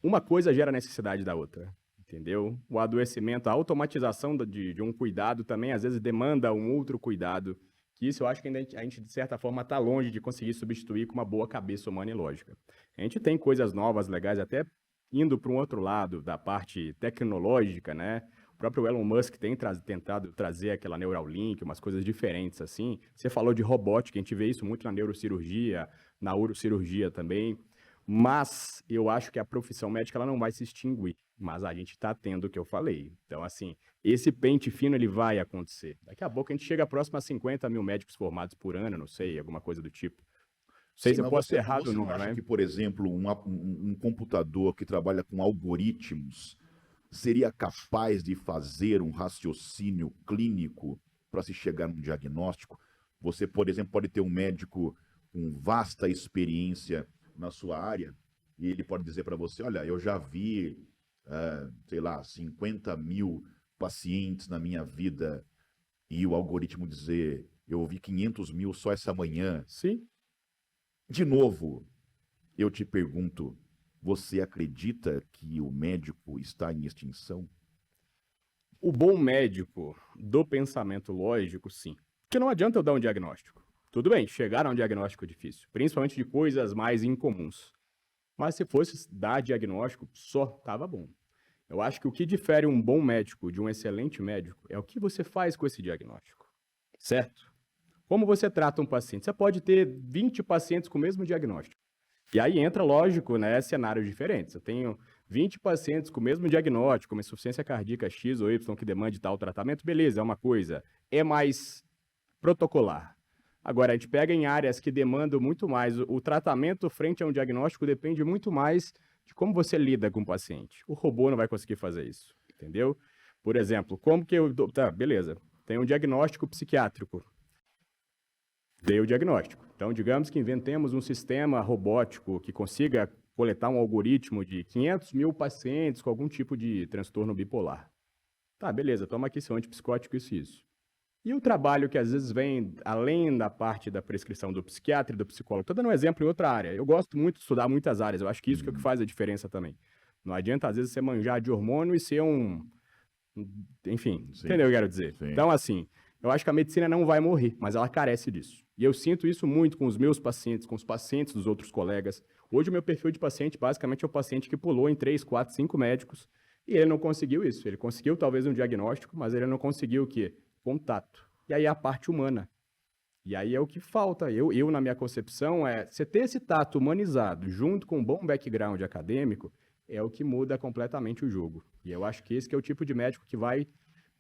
uma coisa gera necessidade da outra, entendeu? O adoecimento, a automatização de um cuidado também, às vezes, demanda um outro cuidado, que isso eu acho que ainda a gente, de certa forma, está longe de conseguir substituir com uma boa cabeça humana e lógica. A gente tem coisas novas, legais, até indo para um outro lado da parte tecnológica, né? O próprio Elon Musk tem tentado trazer aquela Neuralink, umas coisas diferentes assim. Você falou de robótica, a gente vê isso muito na neurocirurgia, na urocirurgia também. Mas eu acho que a profissão médica ela não vai se extinguir. Mas a gente está tendo o que eu falei. Então, assim, esse pente fino ele vai acontecer. Daqui a pouco a gente chega próximo a 50 mil médicos formados por ano, não sei, alguma coisa do tipo. Não sei se eu posso ter errado você o não número, acha né? que, por exemplo, um computador que trabalha com algoritmos seria capaz de fazer um raciocínio clínico para se chegar num diagnóstico? Você, por exemplo, pode ter um médico com vasta experiência na sua área e ele pode dizer para você, olha, eu já vi, sei lá, 50 mil pacientes na minha vida e o algoritmo dizer, eu vi 500 mil só essa manhã. Sim. De novo, eu te pergunto, você acredita que o médico está em extinção? O bom médico do pensamento lógico, sim. Porque não adianta eu dar um diagnóstico. Tudo bem, chegar a um diagnóstico difícil, principalmente de coisas mais incomuns. Mas se fosse dar diagnóstico, só tava bom. Eu acho que o que difere um bom médico de um excelente médico é o que você faz com esse diagnóstico. Certo? Como você trata um paciente? Você pode ter 20 pacientes com o mesmo diagnóstico. E aí entra, lógico, né, cenários diferentes. Eu tenho 20 pacientes com o mesmo diagnóstico, uma insuficiência cardíaca X ou Y que demande tal tratamento, beleza, é uma coisa. É mais protocolar. Agora, a gente pega em áreas que demandam muito mais. O tratamento frente a um diagnóstico depende muito mais de como você lida com o paciente. O robô não vai conseguir fazer isso, entendeu? Por exemplo, como que eu... Tá, beleza. Tem um diagnóstico psiquiátrico. Dei o diagnóstico. Então, digamos que inventemos um sistema robótico que consiga coletar um algoritmo de 500 mil pacientes com algum tipo de transtorno bipolar. Tá, beleza, toma aqui seu antipsicótico, isso e isso. E o trabalho que às vezes vem além da parte da prescrição do psiquiatra e do psicólogo. Estou dando um exemplo em outra área. Eu gosto muito de estudar muitas áreas. Eu acho que isso que é o que faz a diferença também. Não adianta, às vezes, você manjar de hormônio e ser enfim, Sim, entendeu o que eu quero dizer? sim. Então, assim, eu acho que a medicina não vai morrer, mas ela carece disso. E eu sinto isso muito com os meus pacientes, com os pacientes dos outros colegas. Hoje, o meu perfil de paciente, basicamente, é o paciente que pulou em 3, 4, 5 médicos e ele não conseguiu isso. Ele conseguiu, talvez, um diagnóstico, mas ele não conseguiu o quê? Contato. E aí a parte humana. E aí é o que falta. Eu na minha concepção, você ter esse tato humanizado junto com um bom background acadêmico é o que muda completamente o jogo. E eu acho que esse que é o tipo de médico que vai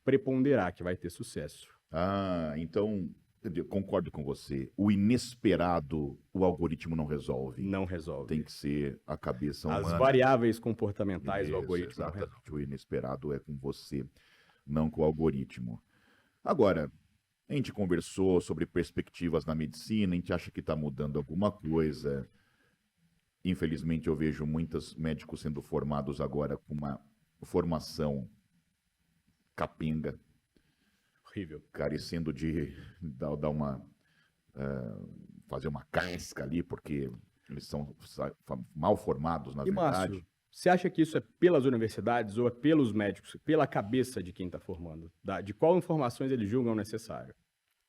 preponderar, que vai ter sucesso. Ah, então, eu concordo com você. O inesperado, o algoritmo não resolve. Não resolve. Tem que ser a cabeça As humana. variáveis comportamentais do Isso, algoritmo não resolve. exatamente. O inesperado é com você, não com o algoritmo. Agora, a gente conversou sobre perspectivas na medicina, a gente acha que está mudando alguma coisa. Infelizmente, eu vejo muitos médicos sendo formados agora com uma formação capenga, Horrível. carecendo de dar uma fazer uma casca ali, porque eles são mal formados, na E, verdade. Márcio, você acha que isso é pelas universidades ou é pelos médicos, pela cabeça de quem está formando? De qual informações eles julgam necessário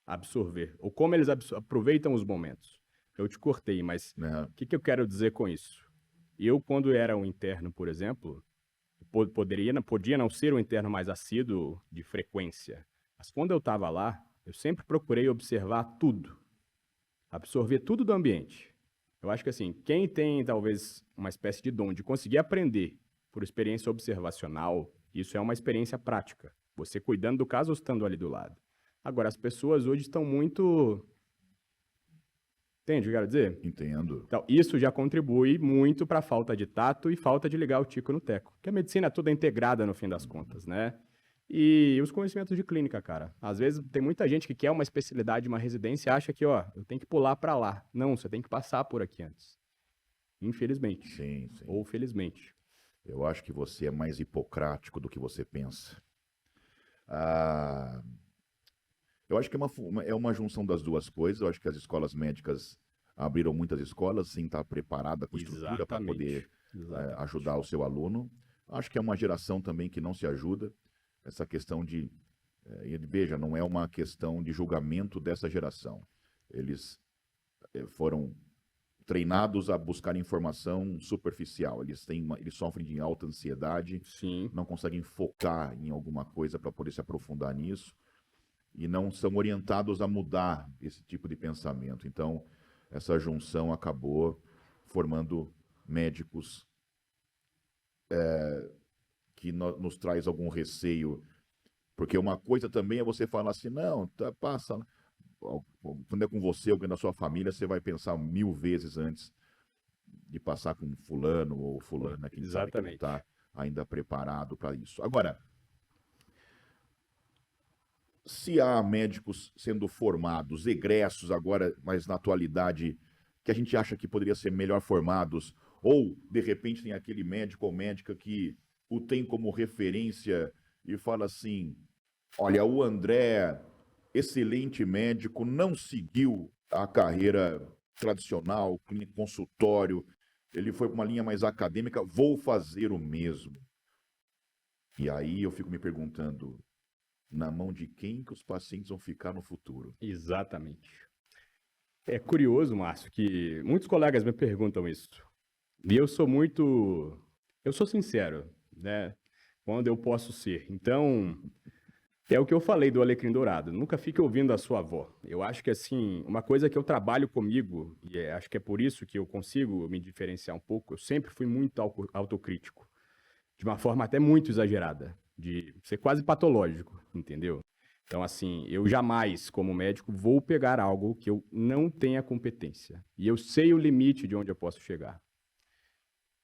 absorver? Ou como eles aproveitam os momentos? Eu te cortei, mas Né? o que eu quero dizer com isso? Eu, quando era um interno, por exemplo, podia não ser um interno mais assíduo de frequência, mas quando eu estava lá, eu sempre procurei observar tudo, absorver tudo do ambiente. Eu acho que assim, quem tem talvez uma espécie de dom de conseguir aprender por experiência observacional, isso é uma experiência prática. Você cuidando do caso ou estando ali do lado. Agora, as pessoas hoje estão muito... Entende o que eu quero dizer? Entendo. Então, isso já contribui muito para a falta de tato e falta de ligar o tico no teco. Porque a medicina é toda integrada no fim das contas, né? E os conhecimentos de clínica, cara. Às vezes tem muita gente que quer uma especialidade, uma residência, e acha que, ó, eu tenho que pular para lá. Não, você tem que passar por aqui antes. Infelizmente. Sim, sim. Ou felizmente. Eu acho que você é mais hipocrático do que você pensa. Ah, eu acho que é uma junção das duas coisas. Eu acho que as escolas médicas abriram muitas escolas sem estar preparada com estrutura para poder ajudar o seu aluno. Acho que é uma geração também que não se ajuda. Essa questão de... veja, não é uma questão de julgamento dessa geração. Eles foram treinados a buscar informação superficial. Eles sofrem de alta ansiedade, Sim. não conseguem focar em alguma coisa para poder se aprofundar nisso e não são orientados a mudar esse tipo de pensamento. Então, essa junção acabou formando médicos que nos traz algum receio, porque uma coisa também é você falar assim, não, passa... Quando é com você, alguém da sua família, você vai pensar 1000 vezes antes de passar com fulano ou fulana, que sabe que não está ainda preparado para isso. Agora, se há médicos sendo formados, egressos agora, mas na atualidade, que a gente acha que poderia ser melhor formados, ou, de repente, tem aquele médico ou médica que o tem como referência e fala assim, olha, o André... excelente médico, não seguiu a carreira tradicional, clínico consultório, ele foi para uma linha mais acadêmica, vou fazer o mesmo. E aí eu fico me perguntando, na mão de quem que os pacientes vão ficar no futuro? Exatamente. É curioso, Márcio, que muitos colegas me perguntam isso. E eu sou sincero, né? Quando eu posso ser. Então, é o que eu falei do alecrim dourado. Nunca fique ouvindo a sua avó. Eu acho que, assim, uma coisa que eu trabalho comigo, e acho que é por isso que eu consigo me diferenciar um pouco, eu sempre fui muito autocrítico. De uma forma até muito exagerada, de ser quase patológico, entendeu? Então, assim, eu jamais, como médico, vou pegar algo que eu não tenha competência. E eu sei o limite de onde eu posso chegar.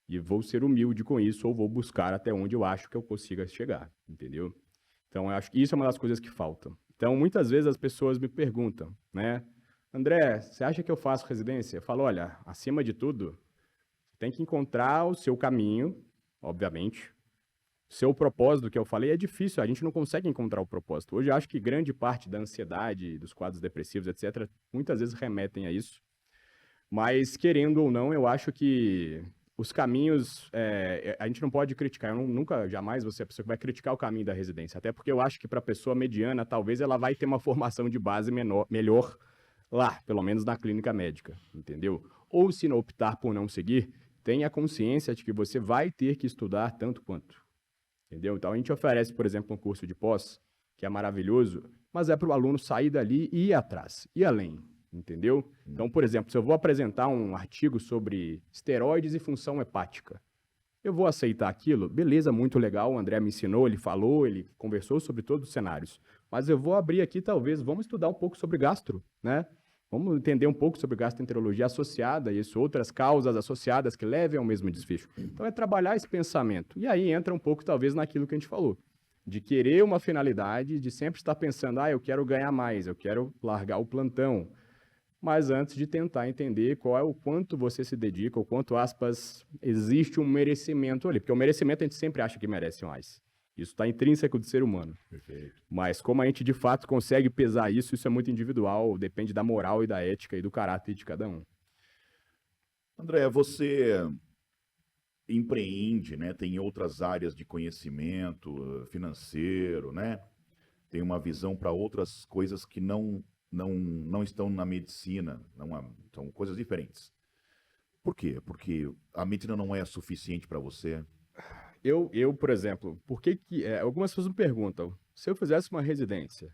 E vou ser humilde com isso, ou vou buscar até onde eu acho que eu consiga chegar, entendeu? Então, eu acho que isso é uma das coisas que faltam. Então, muitas vezes as pessoas me perguntam, né? André, você acha que eu faço residência? Eu falo, olha, acima de tudo, você tem que encontrar o seu caminho, obviamente. Seu propósito, que eu falei, é difícil, a gente não consegue encontrar o propósito. Hoje, eu acho que grande parte da ansiedade, dos quadros depressivos, etc., muitas vezes remetem a isso. Mas, querendo ou não, eu acho que os caminhos, a gente não pode criticar, nunca, jamais você é a pessoa que vai criticar o caminho da residência, até porque eu acho que para a pessoa mediana, talvez ela vai ter uma formação de base melhor lá, pelo menos na clínica médica, entendeu? Ou se não optar por não seguir, tenha consciência de que você vai ter que estudar tanto quanto, entendeu? Então a gente oferece, por exemplo, um curso de pós, que é maravilhoso, mas é para o aluno sair dali e ir atrás, ir além, entendeu? Então, por exemplo, se eu vou apresentar um artigo sobre esteroides e função hepática, eu vou aceitar aquilo? Beleza, muito legal, o André me ensinou, ele falou, ele conversou sobre todos os cenários. Mas eu vou abrir aqui, talvez, vamos estudar um pouco sobre gastro, né? Vamos entender um pouco sobre gastroenterologia associada e isso, outras causas associadas que levem ao mesmo desfecho. Então, é trabalhar esse pensamento. E aí entra um pouco, talvez, naquilo que a gente falou. De querer uma finalidade, de sempre estar pensando, eu quero ganhar mais, eu quero largar o plantão. Mas antes de tentar entender qual é o quanto você se dedica, o quanto, aspas, existe um merecimento ali. Porque o merecimento a gente sempre acha que merece mais. Isso está intrínseco do ser humano. Perfeito. Mas como a gente de fato consegue pesar isso, isso é muito individual, depende da moral e da ética e do caráter de cada um. André, você empreende, né? Tem outras áreas de conhecimento financeiro, né? Tem uma visão para outras coisas que não estão na medicina, são coisas diferentes. Por quê? Porque a medicina não é suficiente para você? Por exemplo, por que algumas pessoas me perguntam, se eu fizesse uma residência,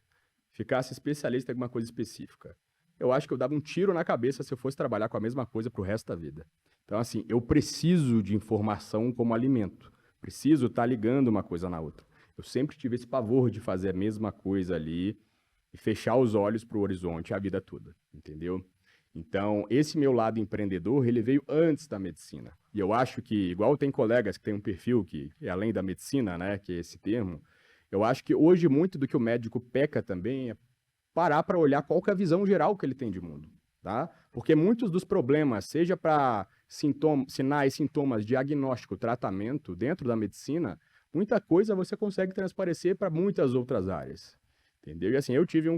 ficasse especialista em alguma coisa específica, eu acho que eu dava um tiro na cabeça se eu fosse trabalhar com a mesma coisa pro resto da vida. Então, assim, eu preciso de informação como alimento, preciso estar ligando uma coisa na outra. Eu sempre tive esse pavor de fazer a mesma coisa ali e fechar os olhos para o horizonte a vida toda, entendeu? Então, esse meu lado empreendedor, ele veio antes da medicina. E eu acho que, igual tem colegas que têm um perfil que é além da medicina, né, que é esse termo, eu acho que hoje muito do que o médico peca também é parar para olhar qual que é a visão geral que ele tem de mundo, tá? Porque muitos dos problemas, seja para sinais, sintomas, diagnóstico, tratamento dentro da medicina, muita coisa você consegue transparecer para muitas outras áreas. Entendeu? E assim, eu tive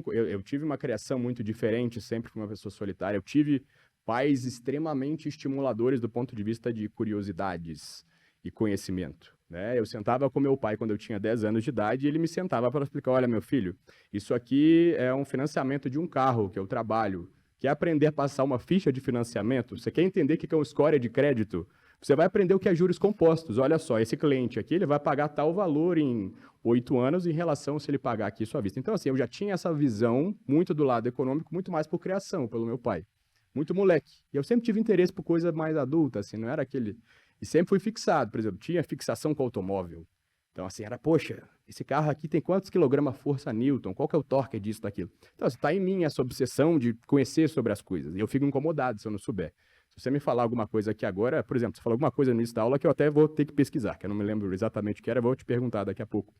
uma criação muito diferente, sempre fui uma pessoa solitária. Eu tive pais extremamente estimuladores do ponto de vista de curiosidades e conhecimento, né? Eu sentava com meu pai quando eu tinha 10 anos de idade e ele me sentava para explicar, olha, meu filho, isso aqui é um financiamento de um carro que eu trabalho. Quer aprender a passar uma ficha de financiamento? Você quer entender o que é um score de crédito? Você vai aprender o que é juros compostos. Olha só, esse cliente aqui, ele vai pagar tal valor em 8 anos em relação se ele pagar aqui sua vista. Então, assim, eu já tinha essa visão muito do lado econômico, muito mais por criação, pelo meu pai. Muito moleque. E eu sempre tive interesse por coisa mais adulta, assim, não era aquele... E sempre fui fixado, por exemplo, tinha fixação com automóvel. Então, assim, era, poxa, esse carro aqui tem quantos quilogramas força Newton? Qual que é o torque disso, daquilo? Então, assim, tá em mim essa obsessão de conhecer sobre as coisas. E eu fico incomodado se eu não souber. Se você me falar alguma coisa aqui agora, por exemplo, você falou alguma coisa no início da aula que eu até vou ter que pesquisar, que eu não me lembro exatamente o que era, vou te perguntar daqui a pouco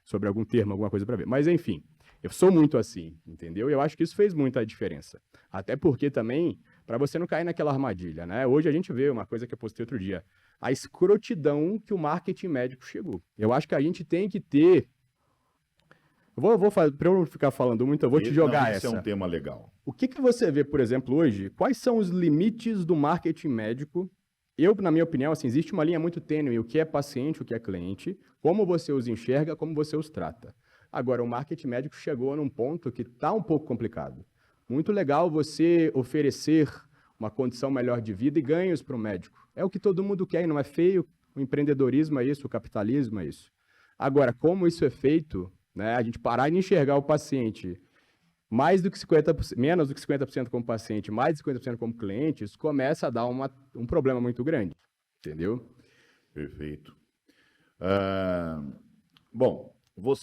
sobre algum termo, alguma coisa para ver. Mas, enfim, eu sou muito assim, entendeu? E eu acho que isso fez muita diferença. Até porque também, para você não cair naquela armadilha, né? Hoje a gente vê uma coisa que eu postei outro dia, a escrotidão que o marketing médico chegou. Eu acho que a gente tem que ter Para eu não ficar falando muito, eu vou te jogar esse essa. é um tema legal. O que você vê, por exemplo, hoje? Quais são os limites do marketing médico? Na minha opinião, assim, existe uma linha muito tênue, o que é paciente, o que é cliente, como você os enxerga, como você os trata. Agora, o marketing médico chegou num ponto que está um pouco complicado. Muito legal você oferecer uma condição melhor de vida e ganhos para o médico. É o que todo mundo quer e não é feio. O empreendedorismo é isso, o capitalismo é isso. Agora, como isso é feito, né, a gente parar de enxergar o paciente mais do que 50%, menos do que 50% como paciente, mais de 50% como cliente, isso começa a dar um problema muito grande, entendeu? Perfeito. Bom, vou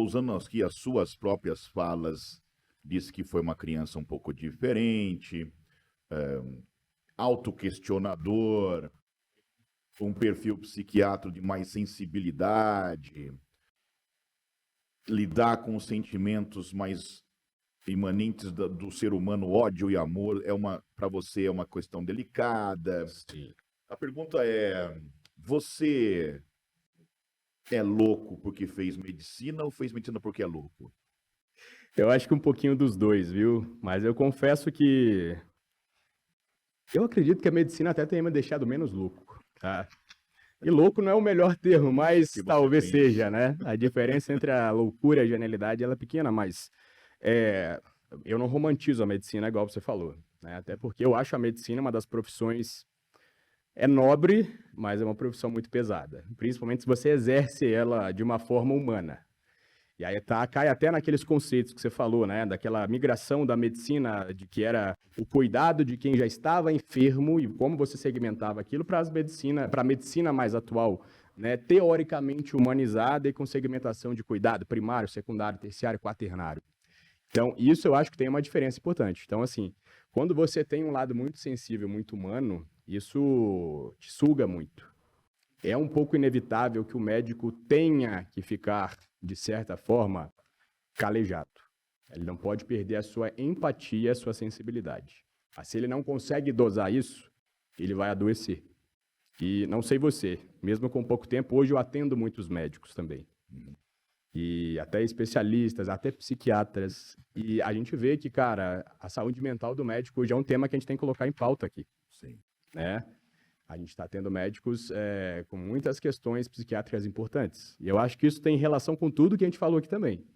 usando aqui as suas próprias falas, disse que foi uma criança um pouco diferente, autoquestionador, um perfil psiquiátrico de mais sensibilidade, lidar com os sentimentos mais imanentes do ser humano, ódio e amor, para você é uma questão delicada. Sim. A pergunta é, você é louco porque fez medicina ou fez medicina porque é louco? Eu acho que um pouquinho dos dois, viu? Mas eu confesso que eu acredito que a medicina até tenha me deixado menos louco, tá? E louco não é o melhor termo, mas Que você talvez pensa. seja, né? A diferença entre a loucura e a genialidade ela é pequena, mas eu não romantizo a medicina igual você falou, né? Até porque eu acho a medicina uma das profissões nobre, mas é uma profissão muito pesada, principalmente se você exerce ela de uma forma humana. E aí cai até naqueles conceitos que você falou, né? Daquela migração da medicina, de que era o cuidado de quem já estava enfermo e como você segmentava aquilo para a medicina mais atual, né? Teoricamente humanizada e com segmentação de cuidado primário, secundário, terciário, quaternário. Então, isso eu acho que tem uma diferença importante. Então, assim, quando você tem um lado muito sensível, muito humano, isso te suga muito. É um pouco inevitável que o médico tenha que ficar, de certa forma, calejado. Ele não pode perder a sua empatia, a sua sensibilidade. Mas se ele não consegue dosar isso, ele vai adoecer. E não sei você, mesmo com pouco tempo, hoje eu atendo muitos médicos também. E até especialistas, até psiquiatras. E a gente vê que, cara, a saúde mental do médico hoje é um tema que a gente tem que colocar em pauta aqui. Sim. Né? A gente está tendo médicos com muitas questões psiquiátricas importantes. E eu acho que isso tem relação com tudo que a gente falou aqui também.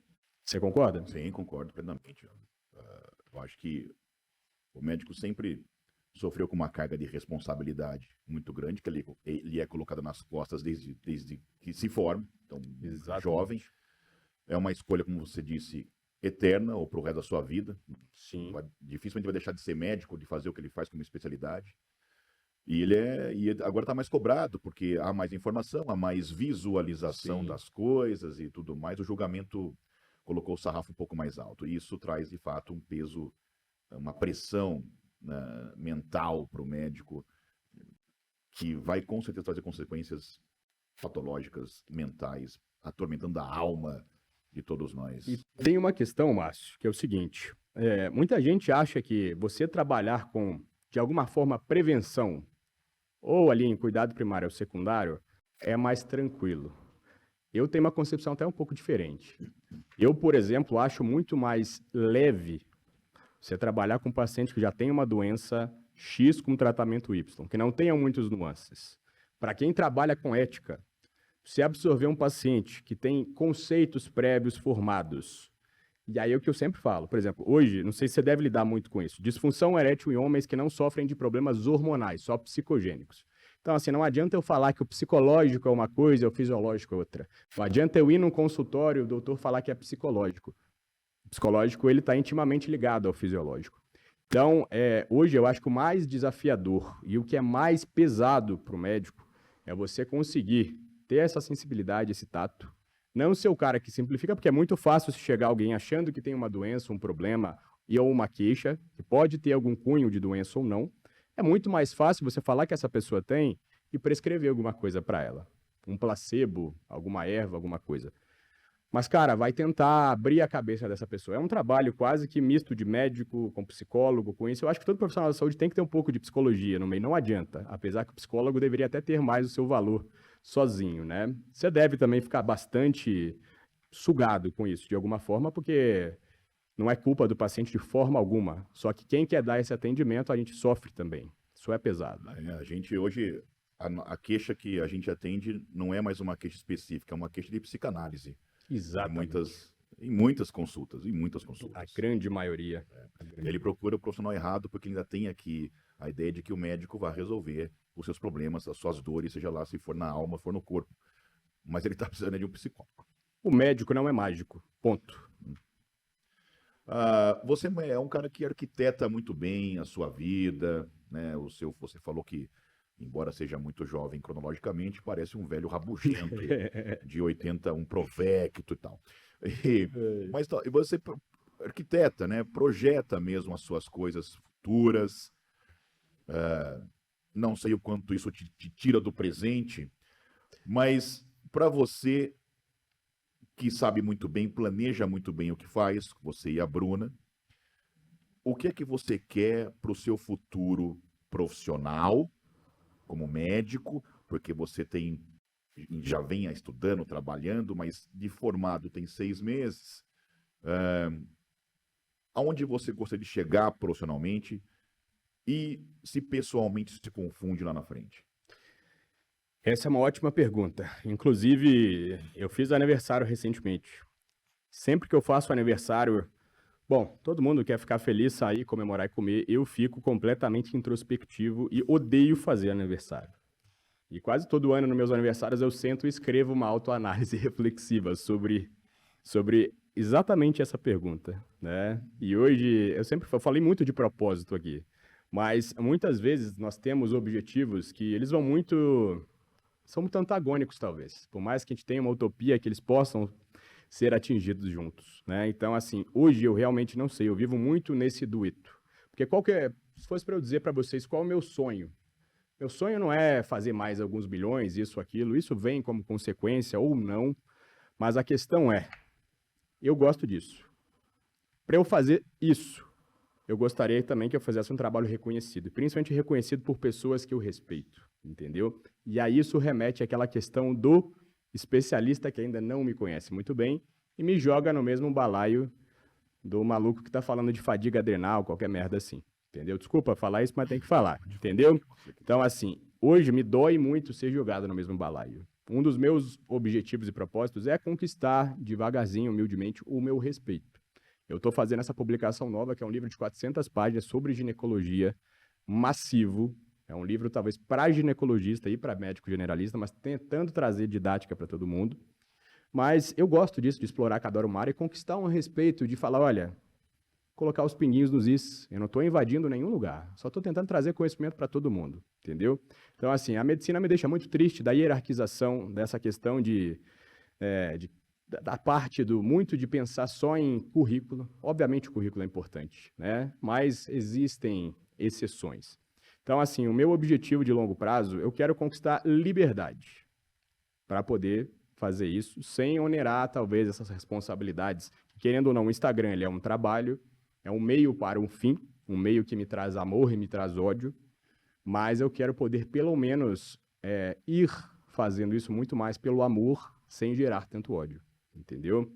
Você concorda? Sim, concordo plenamente. Eu acho que o médico sempre sofreu com uma carga de responsabilidade muito grande, que ele é colocado nas costas desde que se forma, então, Exatamente. jovem. É uma escolha, como você disse, eterna ou para o resto da sua vida. Sim. Dificilmente vai deixar de ser médico, de fazer o que ele faz como especialidade. E agora está mais cobrado, porque há mais informação, há mais visualização Sim. das coisas e tudo mais. O julgamento colocou o sarrafo um pouco mais alto. E isso traz, de fato, um peso, uma pressão, né, mental para o médico, que vai com certeza trazer consequências patológicas, mentais, atormentando a alma de todos nós. E tem uma questão, Márcio, que é o seguinte. Muita gente acha que você trabalhar com, de alguma forma, prevenção, ou ali em cuidado primário ou secundário, é mais tranquilo. Eu tenho uma concepção até um pouco diferente. Eu, por exemplo, acho muito mais leve você trabalhar com um paciente que já tem uma doença X com tratamento Y, que não tenha muitas nuances. Para quem trabalha com ética, você absorver um paciente que tem conceitos prévios formados, e aí é o que eu sempre falo, por exemplo, hoje, não sei se você deve lidar muito com isso, disfunção erétil em homens que não sofrem de problemas hormonais, só psicogênicos. Então, assim, não adianta eu falar que o psicológico é uma coisa e o fisiológico é outra. Não adianta eu ir num consultório e o doutor falar que é psicológico. O psicológico, ele está intimamente ligado ao fisiológico. Então, hoje eu acho que o mais desafiador e o que é mais pesado para o médico é você conseguir ter essa sensibilidade, esse tato. Não ser o cara que simplifica, porque é muito fácil se chegar alguém achando que tem uma doença, um problema ou uma queixa, que pode ter algum cunho de doença ou não. É muito mais fácil você falar que essa pessoa tem e prescrever alguma coisa para ela. Um placebo, alguma erva, alguma coisa. Mas, cara, vai tentar abrir a cabeça dessa pessoa. É um trabalho quase que misto de médico com psicólogo, com isso. Eu acho que todo profissional da saúde tem que ter um pouco de psicologia no meio. Não adianta. Apesar que o psicólogo deveria até ter mais o seu valor sozinho, né? Você deve também ficar bastante sugado com isso, de alguma forma, porque não é culpa do paciente de forma alguma. Só que quem quer dar esse atendimento, a gente sofre também. Isso é pesado. A gente hoje, a queixa que a gente atende não é mais uma queixa específica, é uma queixa de psicanálise. Exatamente. Em muitas consultas, A grande maioria. Ele procura o profissional errado porque ele ainda tem aqui a ideia de que o médico vai resolver os seus problemas, as suas dores, seja lá se for na alma, for no corpo. Mas ele está precisando de um psicólogo. O médico não é mágico. Ponto. Você é um cara que arquiteta muito bem a sua vida, né? Você falou que, embora seja muito jovem cronologicamente, parece um velho rabugento de 80, um provecto e tal. Mas você arquiteta, né? Projeta mesmo as suas coisas futuras. Não sei o quanto isso te tira do presente, mas para você que sabe muito bem, planeja muito bem o que faz, você e a Bruna, o que é que você quer para o seu futuro profissional, como médico, porque você já vem estudando, trabalhando, mas de formado tem 6 meses. Aonde você gostaria de chegar profissionalmente e se pessoalmente se confunde lá na frente? Essa é uma ótima pergunta. Inclusive, eu fiz aniversário recentemente. Sempre que eu faço aniversário, bom, todo mundo quer ficar feliz, sair, comemorar e comer. Eu fico completamente introspectivo e odeio fazer aniversário. E quase todo ano, nos meus aniversários, eu sento e escrevo uma autoanálise reflexiva sobre exatamente essa pergunta, né? E hoje, eu falei muito de propósito aqui, mas muitas vezes nós temos objetivos que eles são muito antagônicos, talvez. Por mais que a gente tenha uma utopia que eles possam ser atingidos juntos, né? Então, assim, hoje eu realmente não sei. Eu vivo muito nesse dueto. Porque se fosse para eu dizer para vocês qual é o meu sonho, meu sonho não é fazer mais alguns bilhões, isso, aquilo. Isso vem como consequência ou não. Mas a questão é, eu gosto disso. Para eu fazer isso, eu gostaria também que eu fizesse um trabalho reconhecido, principalmente reconhecido por pessoas que eu respeito, entendeu? E aí isso remete àquela questão do especialista que ainda não me conhece muito bem e me joga no mesmo balaio do maluco que está falando de fadiga adrenal, qualquer merda assim, entendeu? Desculpa falar isso, mas tem que falar, entendeu? Então, assim, hoje me dói muito ser jogado no mesmo balaio. Um dos meus objetivos e propósitos é conquistar devagarzinho, humildemente, o meu respeito. Eu estou fazendo essa publicação nova, que é um livro de 400 páginas sobre ginecologia, massivo. É um livro, talvez, para ginecologista e para médico generalista, mas tentando trazer didática para todo mundo. Mas eu gosto disso, de explorar cada hora uma área e conquistar um respeito, de falar, olha, colocar os pinguinhos nos is. Eu não estou invadindo nenhum lugar, só estou tentando trazer conhecimento para todo mundo, entendeu? Então, assim, a medicina me deixa muito triste da hierarquização, dessa questão da parte muito de pensar só em currículo. Obviamente o currículo é importante, né? Mas existem exceções. Então, assim, o meu objetivo de longo prazo, eu quero conquistar liberdade para poder fazer isso sem onerar, talvez, essas responsabilidades. Querendo ou não, o Instagram ele é um trabalho, é um meio para um fim, um meio que me traz amor e me traz ódio, mas eu quero poder, pelo menos, ir fazendo isso muito mais pelo amor, sem gerar tanto ódio. Entendeu?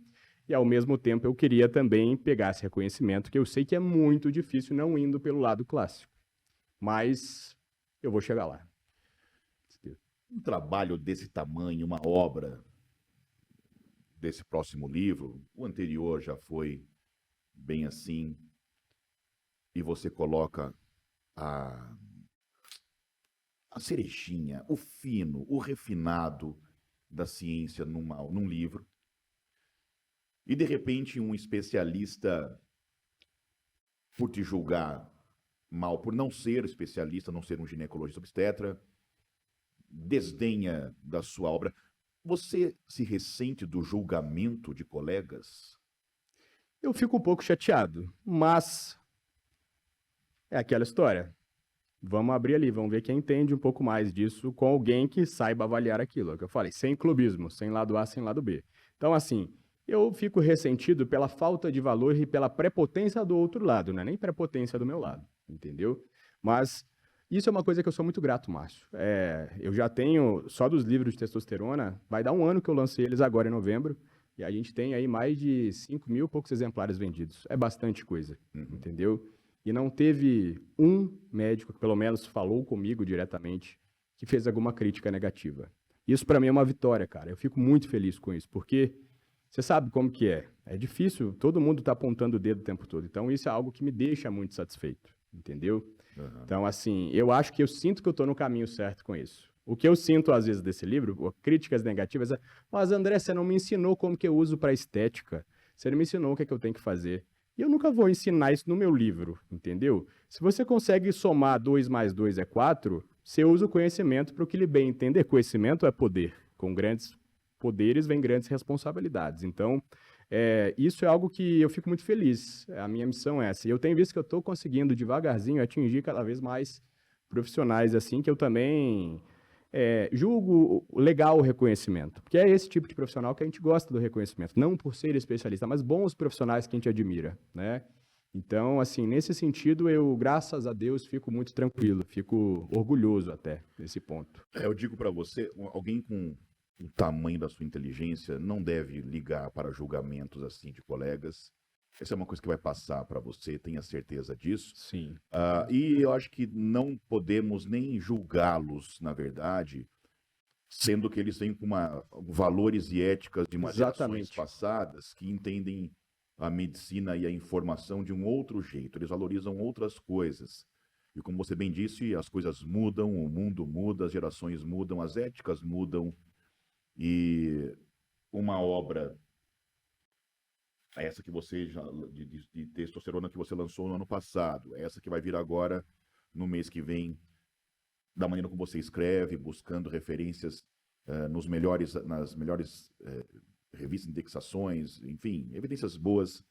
E, ao mesmo tempo, eu queria também pegar esse reconhecimento, que eu sei que é muito difícil não indo pelo lado clássico. Mas eu vou chegar lá. Um trabalho desse tamanho, uma obra desse próximo livro, o anterior já foi bem assim, e você coloca a cerejinha, o fino, o refinado da ciência num livro. E, de repente, um especialista, por te julgar mal, por não ser especialista, não ser um ginecologista obstetra, desdenha da sua obra. Você se ressente do julgamento de colegas? Eu fico um pouco chateado, mas é aquela história. Vamos abrir ali, vamos ver quem entende um pouco mais disso com alguém que saiba avaliar aquilo. É o que eu falei, sem clubismo, sem lado A, sem lado B. Então, assim, eu fico ressentido pela falta de valor e pela prepotência do outro lado, não é nem prepotência do meu lado, entendeu? Mas isso é uma coisa que eu sou muito grato, Márcio. Eu já tenho, só dos livros de testosterona, vai dar 1 ano que eu lancei eles agora em novembro, E a gente tem aí mais de 5 mil e poucos exemplares vendidos. É bastante coisa, entendeu? E não teve um médico que pelo menos falou comigo diretamente que fez alguma crítica negativa. Isso para mim é uma vitória, cara. Eu fico muito feliz com isso, porque você sabe como que é. É difícil, todo mundo tá apontando o dedo o tempo todo. Então isso é algo que me deixa muito satisfeito, entendeu? Então, assim, eu acho que eu sinto que eu tô no caminho certo com isso. O que eu sinto, às vezes, desse livro, críticas negativas, é: mas, André, você não me ensinou como que eu uso para estética. Você não me ensinou o que é que eu tenho que fazer. E eu nunca vou ensinar isso no meu livro, entendeu? Se você consegue somar 2 mais 2 é 4, você usa o conhecimento para o que lhe bem entender. Conhecimento é poder. Com grandes poderes vem grandes responsabilidades. Então, isso é algo que eu fico muito feliz. A minha missão é essa. E eu tenho visto que eu estou conseguindo devagarzinho atingir cada vez mais profissionais assim, que eu também julgo legal o reconhecimento. Porque é esse tipo de profissional que a gente gosta do reconhecimento. Não por ser especialista, mas bons profissionais que a gente admira, né? Então, assim, nesse sentido, eu, graças a Deus, fico muito tranquilo, fico orgulhoso até nesse ponto. Eu digo para você, alguém com o tamanho da sua inteligência não deve ligar para julgamentos assim de colegas. Essa é uma coisa que vai passar para você, tenha certeza disso. Sim. E eu acho que não podemos nem julgá-los, na verdade, sendo que eles têm valores e éticas de umas gerações Exatamente. passadas que entendem a medicina e a informação de um outro jeito. Eles valorizam outras coisas. E como você bem disse, as coisas mudam, o mundo muda, as gerações mudam, as éticas mudam. E uma obra, essa que você de testosterona que você lançou no ano passado, essa que vai vir agora no mês que vem, da maneira como você escreve, buscando referências nas melhores revistas, indexações, enfim, evidências boas,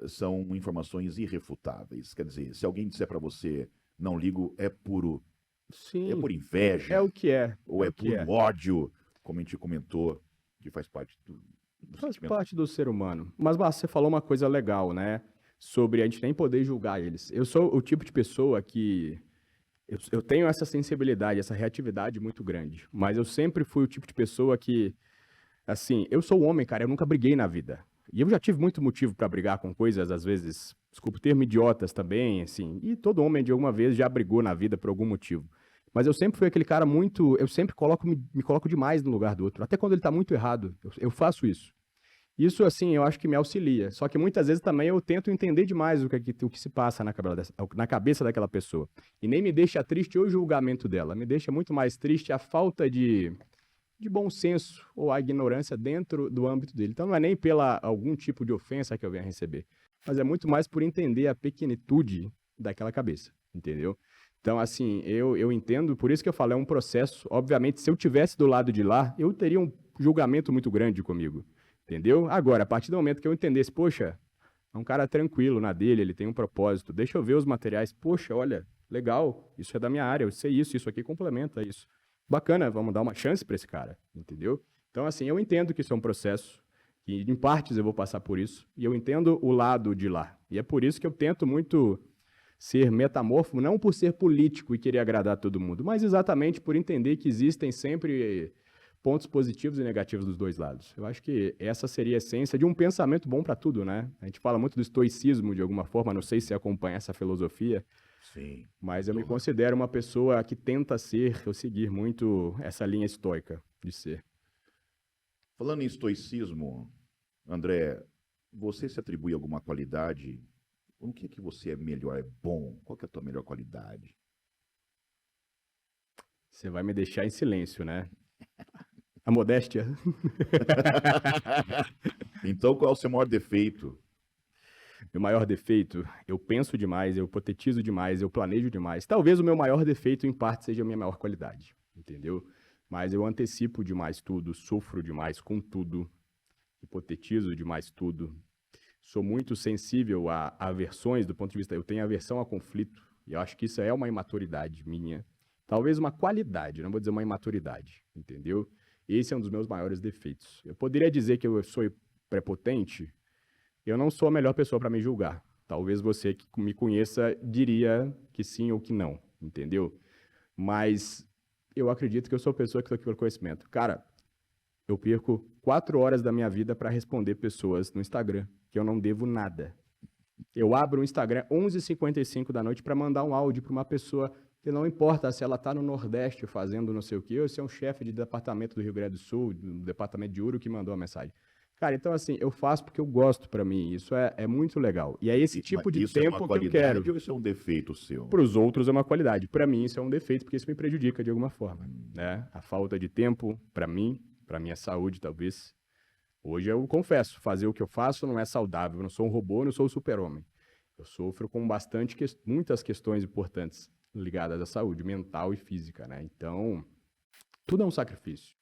são informações irrefutáveis. Quer dizer, se alguém disser para você não ligo, é por Sim, inveja, é o que é. ou É é o que por é. ódio, como a gente comentou, que faz parte do Faz sentimento. parte do ser humano. Mas, Márcio, você falou uma coisa legal, né? Sobre a gente nem poder julgar eles. Eu sou o tipo de pessoa que. Eu tenho essa sensibilidade, essa reatividade muito grande. Mas eu sempre fui o tipo de pessoa que. Assim, eu sou homem, cara, eu nunca briguei na vida. E eu já tive muito motivo pra brigar com coisas, às vezes, desculpa o termo, idiotas também, assim. E todo homem, de alguma vez, já brigou na vida por algum motivo. Mas eu sempre fui aquele cara muito. Eu sempre me coloco demais no lugar do outro. Até quando ele tá muito errado. Eu faço isso. Isso, assim, eu acho que me auxilia. Só que muitas vezes também eu tento entender demais o que se passa na cabeça daquela pessoa. E nem me deixa triste o julgamento dela. Me deixa muito mais triste a falta de bom senso ou a ignorância dentro do âmbito dele. Então não é nem pela algum tipo de ofensa que eu venha receber, mas é muito mais por entender a pequenitude daquela cabeça, entendeu? Então, assim, eu entendo, por isso que eu falo, é um processo. Obviamente, se eu tivesse do lado de lá, eu teria um julgamento muito grande comigo, entendeu? Agora, a partir do momento que eu entendesse, poxa, é um cara tranquilo na dele, ele tem um propósito, deixa eu ver os materiais, poxa, olha, legal, isso é da minha área, eu sei isso aqui complementa isso. Bacana, vamos dar uma chance para esse cara, entendeu? Então, assim, eu entendo que isso é um processo, que em partes eu vou passar por isso, e eu entendo o lado de lá. E é por isso que eu tento muito ser metamorfo, não por ser político e querer agradar todo mundo, mas exatamente por entender que existem sempre pontos positivos e negativos dos dois lados. Eu acho que essa seria a essência de um pensamento bom para tudo, né? A gente fala muito do estoicismo de alguma forma, não sei se você acompanha essa filosofia, Sim. mas eu me considero uma pessoa que tenta ser, ou seguir muito essa linha estoica de ser. Falando em estoicismo, André, você se atribui alguma qualidade? O que é que você é melhor, é bom? Qual que é a tua melhor qualidade? Você vai me deixar em silêncio, né? A modéstia. Então, qual é o seu maior defeito? Meu maior defeito, eu penso demais, eu hipotetizo demais, eu planejo demais. Talvez o meu maior defeito, em parte, seja a minha maior qualidade, entendeu? Mas eu antecipo demais tudo, sofro demais com tudo, hipotetizo demais tudo. Sou muito sensível a aversões do ponto de vista. Eu tenho aversão a conflito, e eu acho que isso é uma imaturidade minha. Talvez uma qualidade, não vou dizer uma imaturidade, entendeu? Esse é um dos meus maiores defeitos. Eu poderia dizer que eu sou prepotente, eu não sou a melhor pessoa para me julgar. Talvez você que me conheça diria que sim ou que não, entendeu? Mas eu acredito que eu sou a pessoa que estou aqui pelo conhecimento. Cara, eu perco 4 horas da minha vida para responder pessoas no Instagram, que eu não devo nada. Eu abro o Instagram 11h55 da noite para mandar um áudio para uma pessoa que não importa se ela está no Nordeste fazendo não sei o quê, ou se é um chefe de departamento do Rio Grande do Sul, do departamento de Uro, que mandou a mensagem. Cara, então assim, eu faço porque eu gosto para mim, isso é muito legal. E é esse tipo de tempo que eu quero. Ou isso é um defeito seu? Para os outros é uma qualidade. Para mim isso é um defeito, porque isso me prejudica de alguma forma, né? A falta de tempo, para mim, para minha saúde talvez. Hoje eu confesso, fazer o que eu faço não é saudável, eu não sou um robô, eu não sou um super-homem. Eu sofro com muitas questões importantes ligadas à saúde mental e física, né? Então, tudo é um sacrifício.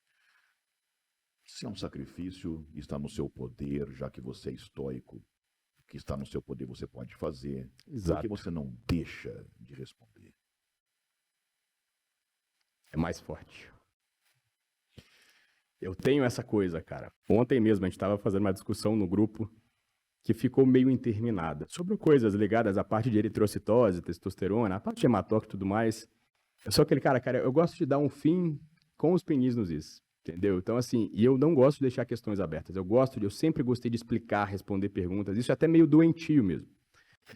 Se é um sacrifício, está no seu poder, já que você é estoico, o que está no seu poder você pode fazer. Exato. Por que você não deixa de responder? É mais forte. Eu tenho essa coisa, cara. Ontem mesmo a gente estava fazendo uma discussão no grupo que ficou meio interminada, sobre coisas ligadas à parte de eritrocitose, testosterona, a parte de hematócrito e tudo mais. Eu sou aquele cara, eu gosto de dar um fim com os penis nos is, entendeu? Então, assim, e eu não gosto de deixar questões abertas. Eu sempre gostei de explicar, responder perguntas. Isso é até meio doentio mesmo.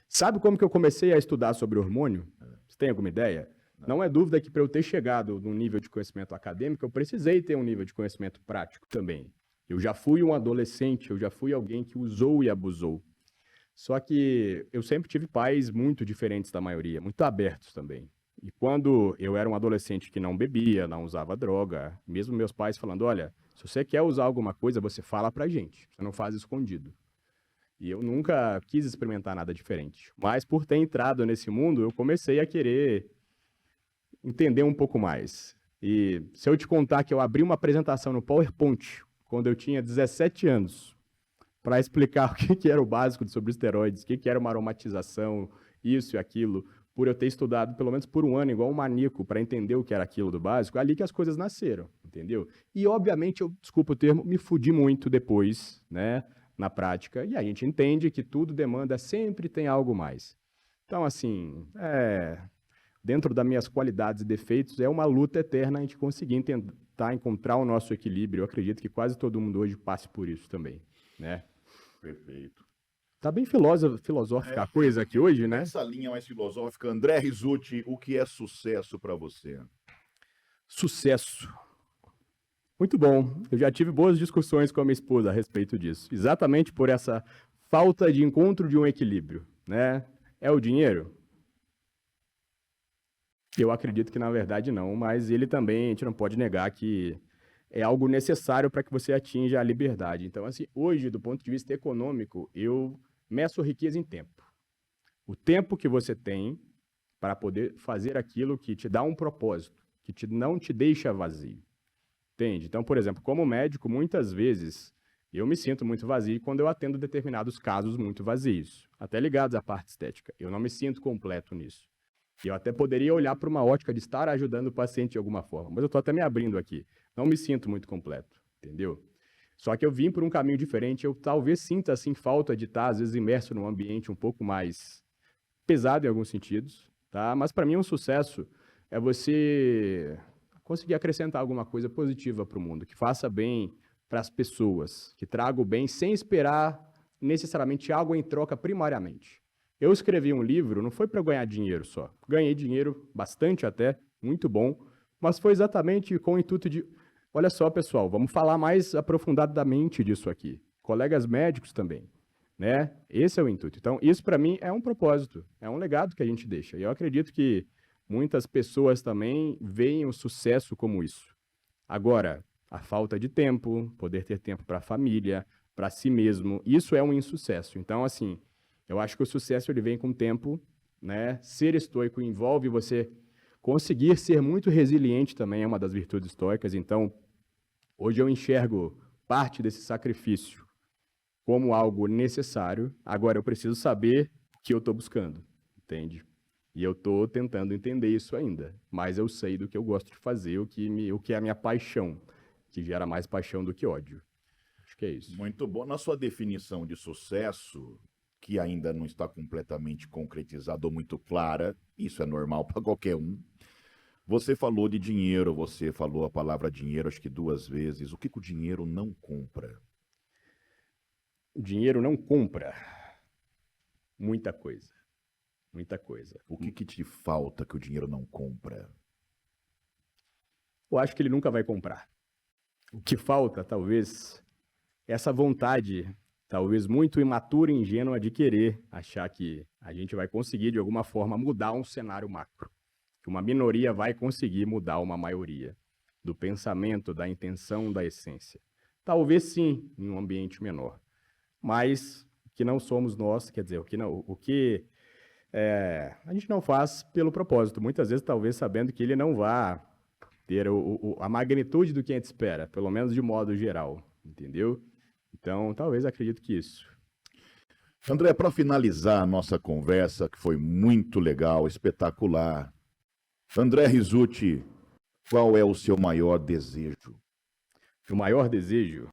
Sabe como que eu comecei a estudar sobre hormônio? Você tem alguma ideia? Não é dúvida que para eu ter chegado num nível de conhecimento acadêmico, eu precisei ter um nível de conhecimento prático também. Eu já fui um adolescente, eu já fui alguém que usou e abusou. Só que eu sempre tive pais muito diferentes da maioria, muito abertos também. E quando eu era um adolescente que não bebia, não usava droga, mesmo meus pais falando, olha, se você quer usar alguma coisa, você fala pra gente, você não faz escondido. E eu nunca quis experimentar nada diferente. Mas por ter entrado nesse mundo, eu comecei a querer entender um pouco mais. E se eu te contar que eu abri uma apresentação no PowerPoint quando eu tinha 17 anos, para explicar o que era o básico sobre esteroides, o que era uma aromatização, isso e aquilo, por eu ter estudado pelo menos por um ano, igual um maníaco, para entender o que era aquilo do básico, ali que as coisas nasceram, entendeu? E, obviamente, eu, desculpa o termo, me fudi muito depois, né, na prática, e a gente entende que tudo demanda, sempre tem algo mais. Então, assim, dentro das minhas qualidades e defeitos, é uma luta eterna a gente conseguir tentar encontrar o nosso equilíbrio. Eu acredito que quase todo mundo hoje passe por isso também, né? Perfeito. Tá bem filosófica a coisa aqui hoje, né? Essa linha mais filosófica, André Rizzuti, o que é sucesso para você? Sucesso. Muito bom. Eu já tive boas discussões com a minha esposa a respeito disso. Exatamente por essa falta de encontro de um equilíbrio, né? É o dinheiro? Eu acredito que, na verdade, não, mas ele também, a gente não pode negar que é algo necessário para que você atinja a liberdade. Então, assim, hoje, do ponto de vista econômico, eu meço riqueza em tempo. O tempo que você tem para poder fazer aquilo que te dá um propósito, que não te deixa vazio. Entende? Então, por exemplo, como médico, muitas vezes eu me sinto muito vazio quando eu atendo determinados casos muito vazios, até ligados à parte estética. Eu não me sinto completo nisso. E eu até poderia olhar para uma ótica de estar ajudando o paciente de alguma forma, mas eu estou até me abrindo aqui. Não me sinto muito completo, entendeu? Só que eu vim por um caminho diferente, eu talvez sinta, assim, falta de estar, às vezes, imerso num ambiente um pouco mais pesado em alguns sentidos, tá? Mas para mim um sucesso é você conseguir acrescentar alguma coisa positiva para o mundo, que faça bem para as pessoas, que traga o bem sem esperar necessariamente algo em troca primariamente. Eu escrevi um livro, não foi para eu ganhar dinheiro só. Ganhei dinheiro, bastante até, muito bom, mas foi exatamente com o intuito de, olha só, pessoal, vamos falar mais aprofundadamente disso aqui. Colegas médicos também, né? Esse é o intuito. Então, isso para mim é um propósito, é um legado que a gente deixa. E eu acredito que muitas pessoas também veem o sucesso como isso. Agora, a falta de tempo, poder ter tempo para a família, para si mesmo, isso é um insucesso. Então, assim, eu acho que o sucesso ele vem com o tempo, né? Ser estoico envolve você conseguir ser muito resiliente também, é uma das virtudes estoicas. Então, hoje eu enxergo parte desse sacrifício como algo necessário. Agora, eu preciso saber o que eu estou buscando, entende? E eu estou tentando entender isso ainda. Mas eu sei do que eu gosto de fazer, o que é a minha paixão, que gera mais paixão do que ódio. Acho que é isso. Muito bom. Na sua definição de sucesso, que ainda não está completamente concretizada ou muito clara, isso é normal para qualquer um. Você falou de dinheiro, você falou a palavra dinheiro acho que 2 vezes. O que que o dinheiro não compra? O dinheiro não compra muita coisa, muita coisa. O que que te falta que o dinheiro não compra? Eu acho que ele nunca vai comprar. O que falta, talvez, é essa vontade, talvez muito imatura e ingênua, de querer achar que a gente vai conseguir, de alguma forma, mudar um cenário macro. Que uma minoria vai conseguir mudar uma maioria. Do pensamento, da intenção, da essência. Talvez sim, em um ambiente menor. Mas que não somos nós, quer dizer, o que a gente não faz pelo propósito. Muitas vezes, talvez, sabendo que ele não vai ter a magnitude do que a gente espera, pelo menos de modo geral, entendeu? Então, talvez acredito que isso. André, para finalizar a nossa conversa, que foi muito legal, espetacular. André Rizzuti, qual é o seu maior desejo? O maior desejo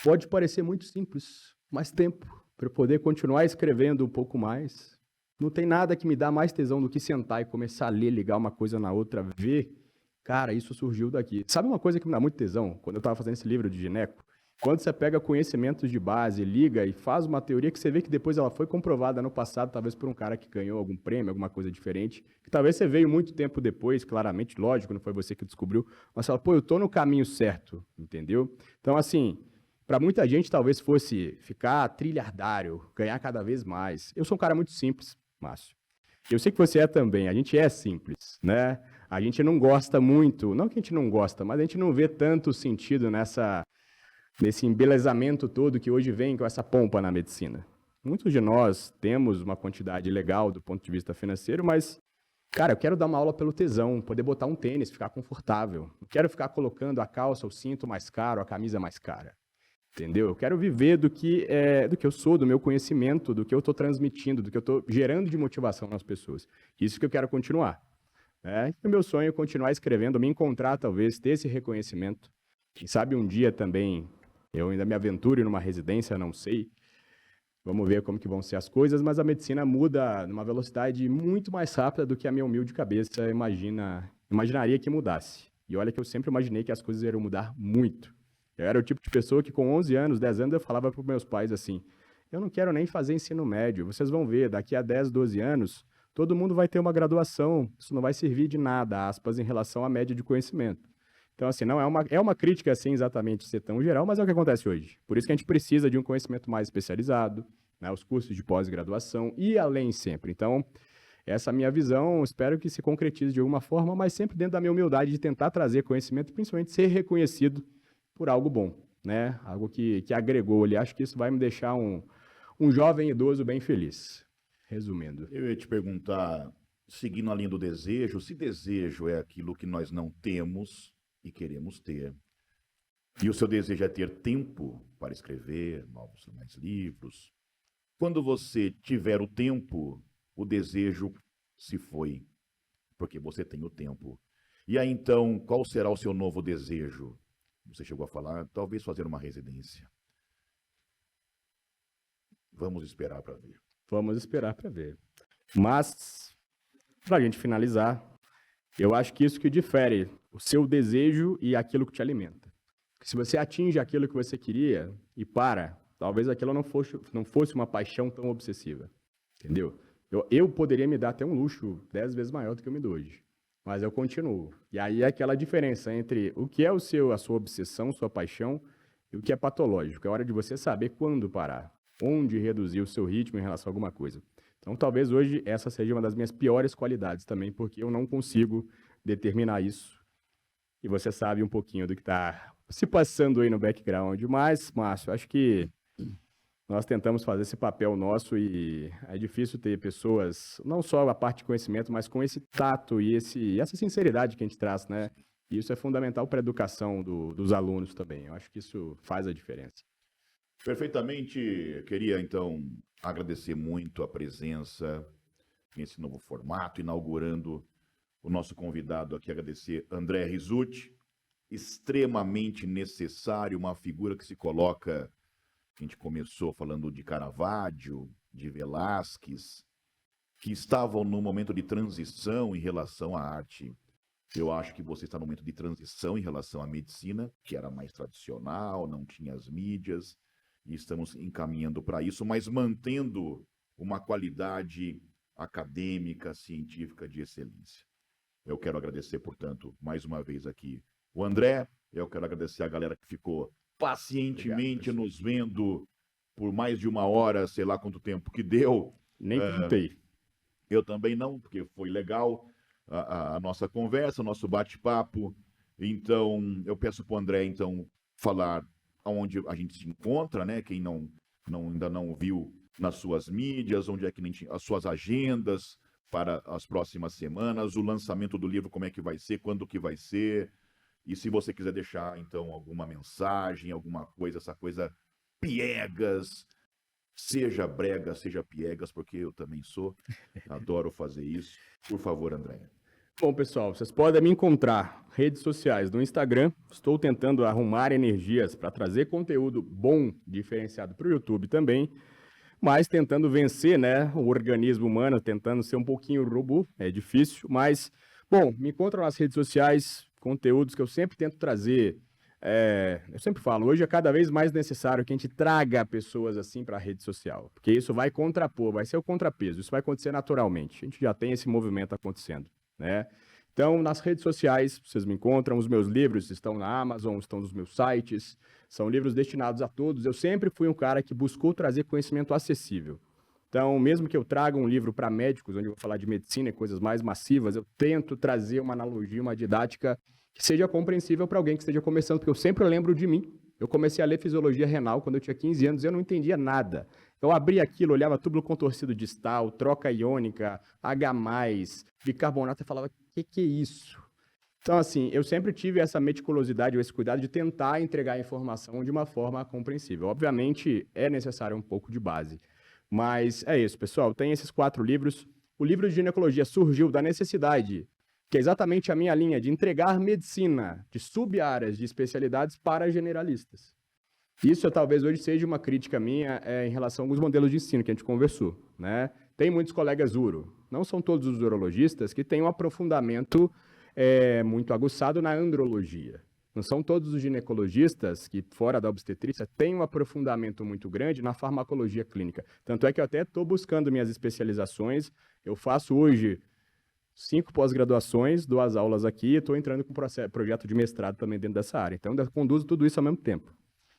pode parecer muito simples, mais tempo para eu poder continuar escrevendo um pouco mais. Não tem nada que me dá mais tesão do que sentar e começar a ler, ligar uma coisa na outra, ver. Cara, isso surgiu daqui. Sabe uma coisa que me dá muito tesão? Quando eu estava fazendo esse livro de gineco, quando você pega conhecimentos de base, liga e faz uma teoria que você vê que depois ela foi comprovada no passado, talvez por um cara que ganhou algum prêmio, alguma coisa diferente, que talvez você veio muito tempo depois, claramente, lógico, não foi você que descobriu, mas você fala, pô, eu tô no caminho certo, entendeu? Então, assim, para muita gente talvez fosse ficar trilhardário, ganhar cada vez mais. Eu sou um cara muito simples, Márcio. Eu sei que você é também, a gente é simples, né? A gente não gosta muito, não que a gente não gosta, mas a gente não vê tanto sentido nesse embelezamento todo que hoje vem com essa pompa na medicina. Muitos de nós temos uma quantidade legal do ponto de vista financeiro, mas, cara, eu quero dar uma aula pelo tesão, poder botar um tênis, ficar confortável. Não quero ficar colocando a calça, o cinto mais caro, a camisa mais cara. Entendeu? Eu quero viver do que eu sou, do meu conhecimento, do que eu estou transmitindo, do que eu estou gerando de motivação nas pessoas. Isso que eu quero continuar. E o meu sonho é continuar escrevendo, me encontrar, talvez, ter esse reconhecimento. Quem sabe um dia também eu ainda me aventure numa residência, não sei. Vamos ver como que vão ser as coisas, mas a medicina muda numa velocidade muito mais rápida do que a minha humilde cabeça imaginaria que mudasse. E olha que eu sempre imaginei que as coisas iriam mudar muito. Eu era o tipo de pessoa que com 11 anos, 10 anos, eu falava para os meus pais assim, eu não quero nem fazer ensino médio, vocês vão ver, daqui a 10, 12 anos, todo mundo vai ter uma graduação, isso não vai servir de nada, aspas, em relação à média de conhecimento. Então, assim, não é uma crítica, assim, exatamente ser tão geral, mas é o que acontece hoje. Por isso que a gente precisa de um conhecimento mais especializado, né, os cursos de pós-graduação e além sempre. Então, essa é a minha visão, espero que se concretize de alguma forma, mas sempre dentro da minha humildade de tentar trazer conhecimento, principalmente ser reconhecido por algo bom, né? Algo que agregou ali. Acho que isso vai me deixar um jovem idoso bem feliz. Resumindo. Eu ia te perguntar, seguindo a linha do desejo, se desejo é aquilo que nós não temos e queremos ter, e o seu desejo é ter tempo para escrever mais livros, quando você tiver o tempo, o desejo se foi, porque você tem o tempo. E aí, então, qual será o seu novo desejo? Você chegou a falar, talvez fazer uma residência. Vamos esperar para ver. Vamos esperar para ver. Mas, para a gente finalizar, eu acho que isso que difere o seu desejo e aquilo que te alimenta. Se você atinge aquilo que você queria e para, talvez aquilo não fosse uma paixão tão obsessiva. Entendeu? Eu poderia me dar até um luxo 10 vezes maior do que eu me dou hoje. Mas eu continuo. E aí é aquela diferença entre o que é a sua obsessão, sua paixão, e o que é patológico. É hora de você saber quando parar, onde reduzir o seu ritmo em relação a alguma coisa. Então, talvez hoje essa seja uma das minhas piores qualidades também, porque eu não consigo determinar isso. E você sabe um pouquinho do que está se passando aí no background. Mas, Márcio, acho que nós tentamos fazer esse papel nosso e é difícil ter pessoas, não só a parte de conhecimento, mas com esse tato e essa sinceridade que a gente traz, né? E isso é fundamental para a educação dos alunos também. Eu acho que isso faz a diferença. Perfeitamente. Queria, então, agradecer muito a presença nesse novo formato, inaugurando o nosso convidado aqui, agradecer André Rizzuti, extremamente necessário, uma figura que se coloca. A gente começou falando de Caravaggio, de Velázquez, que estavam num momento de transição em relação à arte. Eu acho que você está num momento de transição em relação à medicina, que era mais tradicional, não tinha as mídias, e estamos encaminhando para isso, mas mantendo uma qualidade acadêmica, científica de excelência. Eu quero agradecer, portanto, mais uma vez aqui o André, eu quero agradecer a galera que ficou pacientemente nos vendo por mais de 1 hora, sei lá quanto tempo que deu. Nem perguntei. Eu também não, porque foi legal a nossa conversa, o nosso bate-papo. Então, eu peço para o André, então, falar onde a gente se encontra, né? Quem ainda não viu nas suas mídias, onde é que as suas agendas para as próximas semanas, o lançamento do livro, como é que vai ser, quando que vai ser. E se você quiser deixar, então, alguma mensagem, alguma coisa, essa coisa piegas, seja brega, seja piegas, porque eu também sou, adoro fazer isso. Por favor, André. Bom, pessoal, vocês podem me encontrar redes sociais no Instagram. Estou tentando arrumar energias para trazer conteúdo bom, diferenciado para o YouTube também, mas tentando vencer, né, o organismo humano, tentando ser um pouquinho robô, é difícil, mas, bom, me encontram nas redes sociais, conteúdos que eu sempre tento trazer. Eu sempre falo, hoje é cada vez mais necessário que a gente traga pessoas assim para a rede social, porque isso vai contrapor, vai ser o contrapeso, isso vai acontecer naturalmente. A gente já tem esse movimento acontecendo, né? Então, nas redes sociais, vocês me encontram, os meus livros estão na Amazon, estão nos meus sites, são livros destinados a todos. Eu sempre fui um cara que buscou trazer conhecimento acessível. Então, mesmo que eu traga um livro para médicos, onde eu vou falar de medicina e coisas mais massivas, eu tento trazer uma analogia, uma didática que seja compreensível para alguém que esteja começando, porque eu sempre lembro de mim. Eu comecei a ler fisiologia renal quando eu tinha 15 anos e eu não entendia nada. Eu abria aquilo, olhava túbulo contorcido distal, troca iônica, H+, bicarbonato e falava, o que é isso? Então, assim, eu sempre tive essa meticulosidade, esse cuidado de tentar entregar a informação de uma forma compreensível. Obviamente, é necessário um pouco de base. Mas é isso, pessoal. Tem esses 4 livros. O livro de ginecologia surgiu da necessidade, que é exatamente a minha linha, de entregar medicina de sub-áreas de especialidades para generalistas. Isso talvez hoje seja uma crítica minha em relação a alguns modelos de ensino que a gente conversou, né? Tem muitos colegas uro, não são todos os urologistas que têm um aprofundamento muito aguçado na andrologia. Não são todos os ginecologistas que, fora da obstetrícia, têm um aprofundamento muito grande na farmacologia clínica. Tanto é que eu até estou buscando minhas especializações. Eu faço hoje 5 pós-graduações, 2 aulas aqui, e estou entrando com projeto de mestrado também dentro dessa área. Então, eu conduzo tudo isso ao mesmo tempo.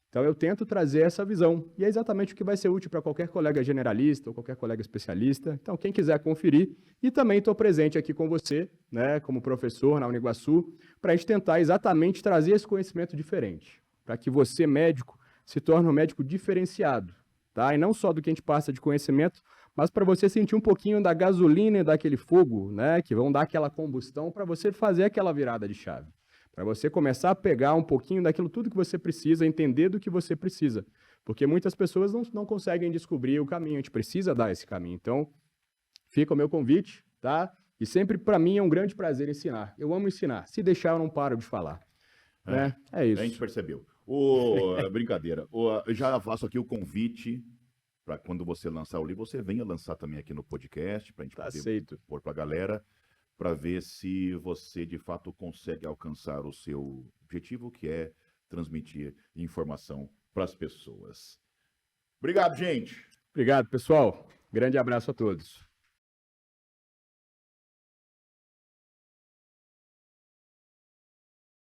Então, eu tento trazer essa visão, e é exatamente o que vai ser útil para qualquer colega generalista ou qualquer colega especialista. Então, quem quiser conferir, e também estou presente aqui com você, né, como professor na Uniguaçu, para a gente tentar exatamente trazer esse conhecimento diferente, para que você, médico, se torne um médico diferenciado, tá? E não só do que a gente passa de conhecimento, mas para você sentir um pouquinho da gasolina e daquele fogo, né, que vão dar aquela combustão para você fazer aquela virada de chave. Para você começar a pegar um pouquinho daquilo tudo que você precisa, entender do que você precisa. Porque muitas pessoas não conseguem descobrir o caminho, a gente precisa dar esse caminho. Então, fica o meu convite, tá? E sempre, para mim, é um grande prazer ensinar. Eu amo ensinar. Se deixar, eu não paro de falar. Né? É isso. A gente percebeu. Brincadeira. Eu já faço aqui o convite para quando você lançar o livro, você venha lançar também aqui no podcast, para a gente poder pôr para a galera, para ver se você, de fato, consegue alcançar o seu objetivo, que é transmitir informação para as pessoas. Obrigado, gente! Obrigado, pessoal. Grande abraço a todos.